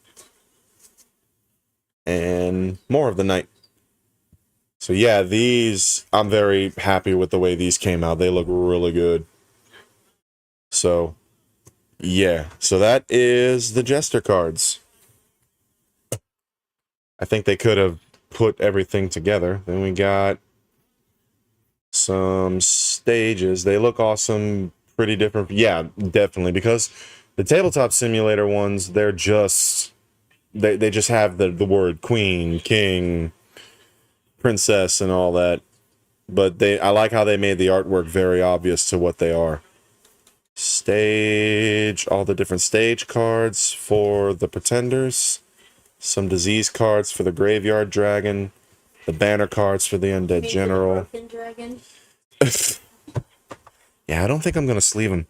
And more of the Knight. So yeah, these, I'm very happy with the way these came out. They look really good. So, yeah. So that is the Jester cards. I think they could have put everything together. Then we got some stages. They look awesome. Pretty different. Yeah, definitely. Because the tabletop simulator ones, they're just... They just have the word Queen, King, Princess, and all that. But I like how they made the artwork very obvious to what they are. Stage, all the different stage cards for the Pretenders. Some disease cards for the Graveyard Dragon. The banner cards for the Undead General. Yeah, I don't think I'm going to sleeve them.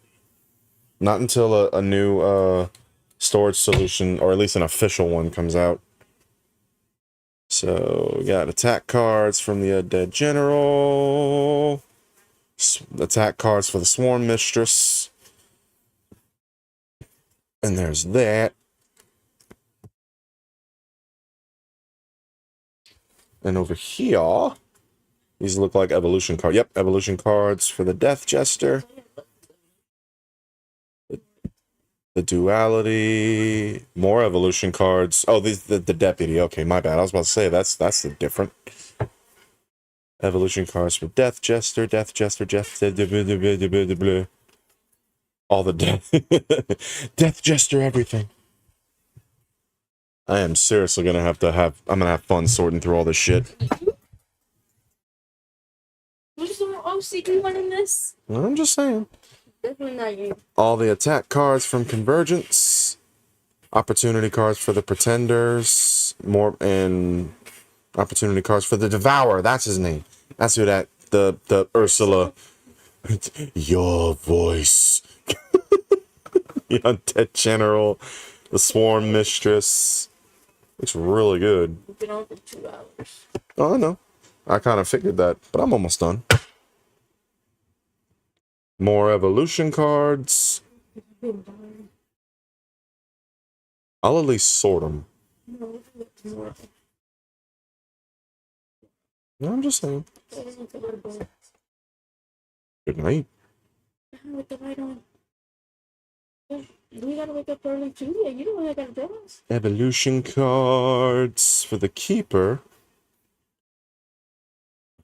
Not until a new storage solution, or at least an official one, comes out. So, we got attack cards from the Undead General. Attack cards for the Swarm Mistress. And there's that. And over here, these look like evolution cards. Yep, evolution cards for the Death Jester. The Duality. More evolution cards. Oh, the Deputy. Okay, my bad. I was about to say, that's the different. Evolution cards for Death Jester. All the Death Jester everything. I am seriously gonna I'm gonna have fun sorting through all this shit. Who's the OCD one in this? I'm just saying. Definitely not you. All the attack cards from Convergence. Opportunity cards for the Pretenders. More, and opportunity cards for the Devourer. That's his name. That's who the Ursula. Your voice. The Undead General. The Swarm Mistress. Looks really good. We've been on for 2 hours. Oh, I know. I kind of figured that, but I'm almost done. More evolution cards. I'll at least sort them. No, I'm just saying. Good night. With the light on. Do we gotta wake up early too? Yeah, you know what I gotta tell us. Evolution cards for the keeper.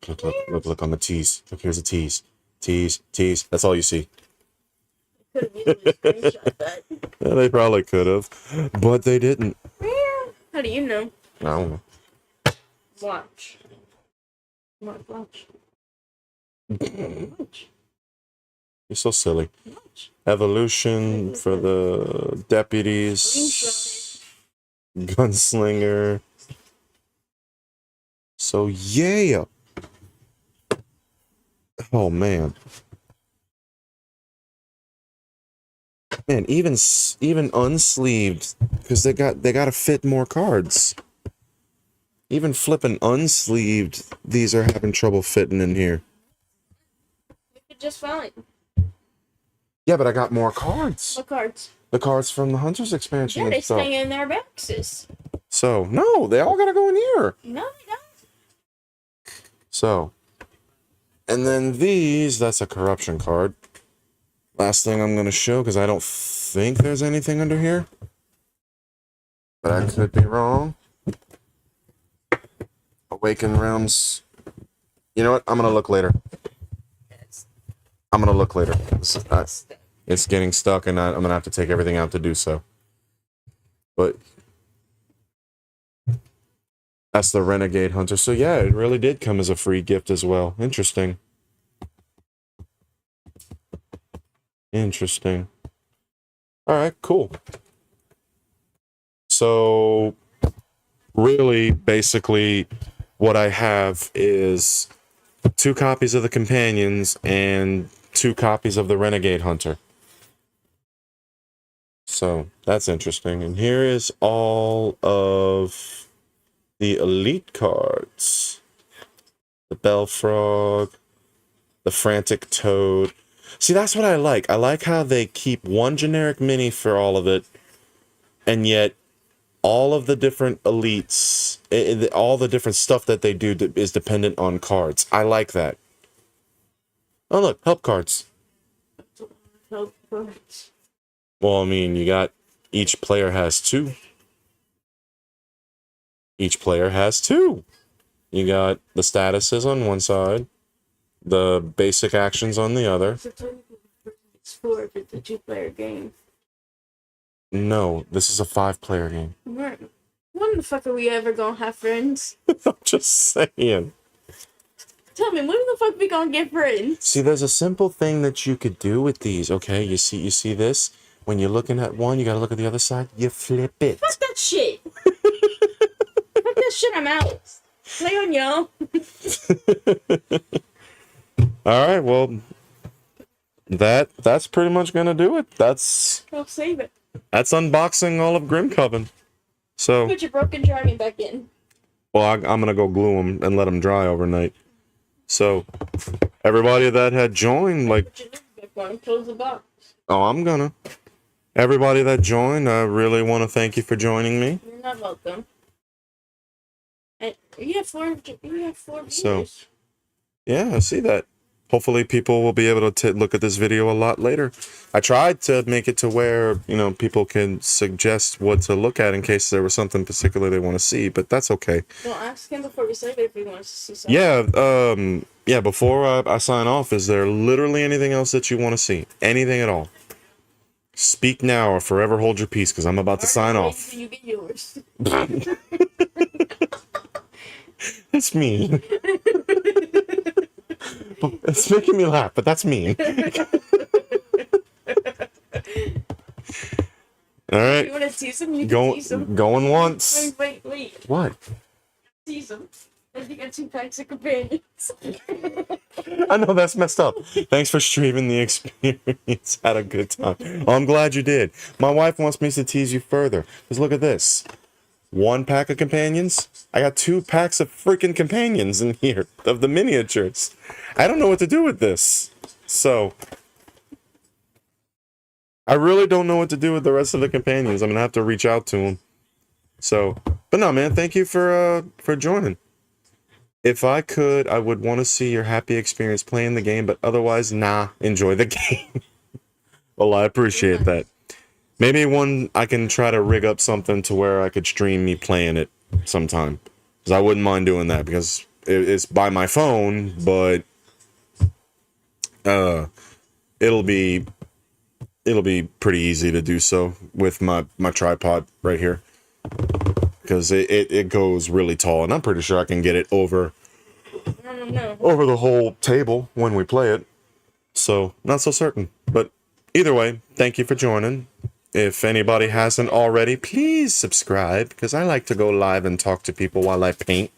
Look on the T's. Look, here's a T's. T's. That's all you see. Could have easily screenshot that. Yeah, they probably could have, but they didn't. Yeah. How do you know? I don't know. Watch. Watch. Watch. You're so silly. Watch. Evolution for the deputies. Gunslinger. So yeah. Oh man. Man, even unsleeved, because they gotta fit more cards. Even flipping unsleeved, these are having trouble fitting in here. You did just fine. Yeah, but I got more cards. What cards? The cards from the Hunters expansion Yeah, and they stuff. stay in their boxes. So no, they all gotta go in here. No, they don't. So, and then these, that's a corruption card. Last thing I'm gonna show, because I don't think there's anything under here. But I could be wrong. Awaken Realms. You know what? I'm gonna look later. I'm gonna look later. It's getting stuck, and I'm gonna have to take everything out to do so. But that's the Renegade Hunter. So yeah, it really did come as a free gift as well. Interesting. Interesting. All right, cool. So really, basically, what I have is 2 copies of the Companions and 2 copies of the Renegade Hunter. So that's interesting. And here is all of the elite cards. The Bellfrog, the Frantic Toad. See, that's what I like. I like how they keep one generic mini for all of it, and yet all of the different elites, all the different stuff that they do is dependent on cards. I like that. Oh, look, help cards. Help cards. Well, I mean, you got each player has 2. Each player has 2. You got the statuses on one side, the basic actions on the other. So technically, it's 4 if it's a 2-player game. No, this is a 5-player game. Right. When the fuck are we ever gonna have friends? I'm just saying. Tell me, when the fuck we gonna get friends? See, there's a simple thing that you could do with these, okay? You see this? When you're looking at one, you gotta look at the other side. You flip it. Fuck that shit. Fuck that shit, I'm out. Play on y'all. All right, well, that's pretty much gonna do it. That's I'll save it. unboxing all of Grimcoven. So, Put your broken dragon back in. well, I'm gonna go glue them and let them dry overnight. So, everybody that had joined, like, Put your back on. Close the box. oh, I'm gonna. Everybody that joined, I really want to thank you for joining me. You're not welcome. And you have 4 viewers. So, yeah, I see that. Hopefully people will be able to look at this video a lot later. I tried to make it to where, people can suggest what to look at in case there was something particular they want to see, but that's okay. Don't ask him before we save it if he wants to see something. Yeah, before I sign off, is there literally anything else that you want to see? Anything at all? Speak now or forever hold your peace, because I'm about to sign off. You get yours. That's mean. It's making me laugh, but that's mean. All right. You want to tease him? You can tease him. Going once. Wait. What? Tease him. I think I got 2 packs of companions. I know that's messed up. Thanks for streaming the experience. Had a good time. Oh, I'm glad you did. My wife wants me to tease you further. Because look at this. 1 pack of companions. I got 2 packs of freaking companions in here of the miniatures. I don't know what to do with this. So I really don't know what to do with the rest of the companions. I'm gonna have to reach out to them. So, but no, man, thank you for joining. If I could, I would want to see your happy experience playing the game, but otherwise, nah, enjoy the game. Well, I appreciate that. Maybe I can try to rig up something to where I could stream me playing it sometime. Because I wouldn't mind doing that because it's by my phone, but it'll be pretty easy to do so with my tripod right here. Because it goes really tall, and I'm pretty sure I can get it over the whole table when we play it. So, not so certain. But either way, thank you for joining. If anybody hasn't already, please subscribe, because I like to go live and talk to people while I paint.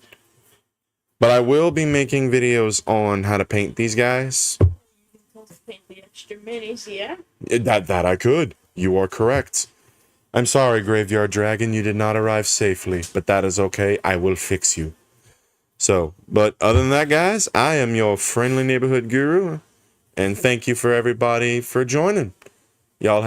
But I will be making videos on how to paint these guys. Paint the extra minis, yeah. That I could. You are correct. I'm sorry, Graveyard Dragon, you did not arrive safely, but that is okay. I will fix you. So, but other than that, guys, I am your friendly neighborhood guru, and thank you for everybody for joining. Y'all have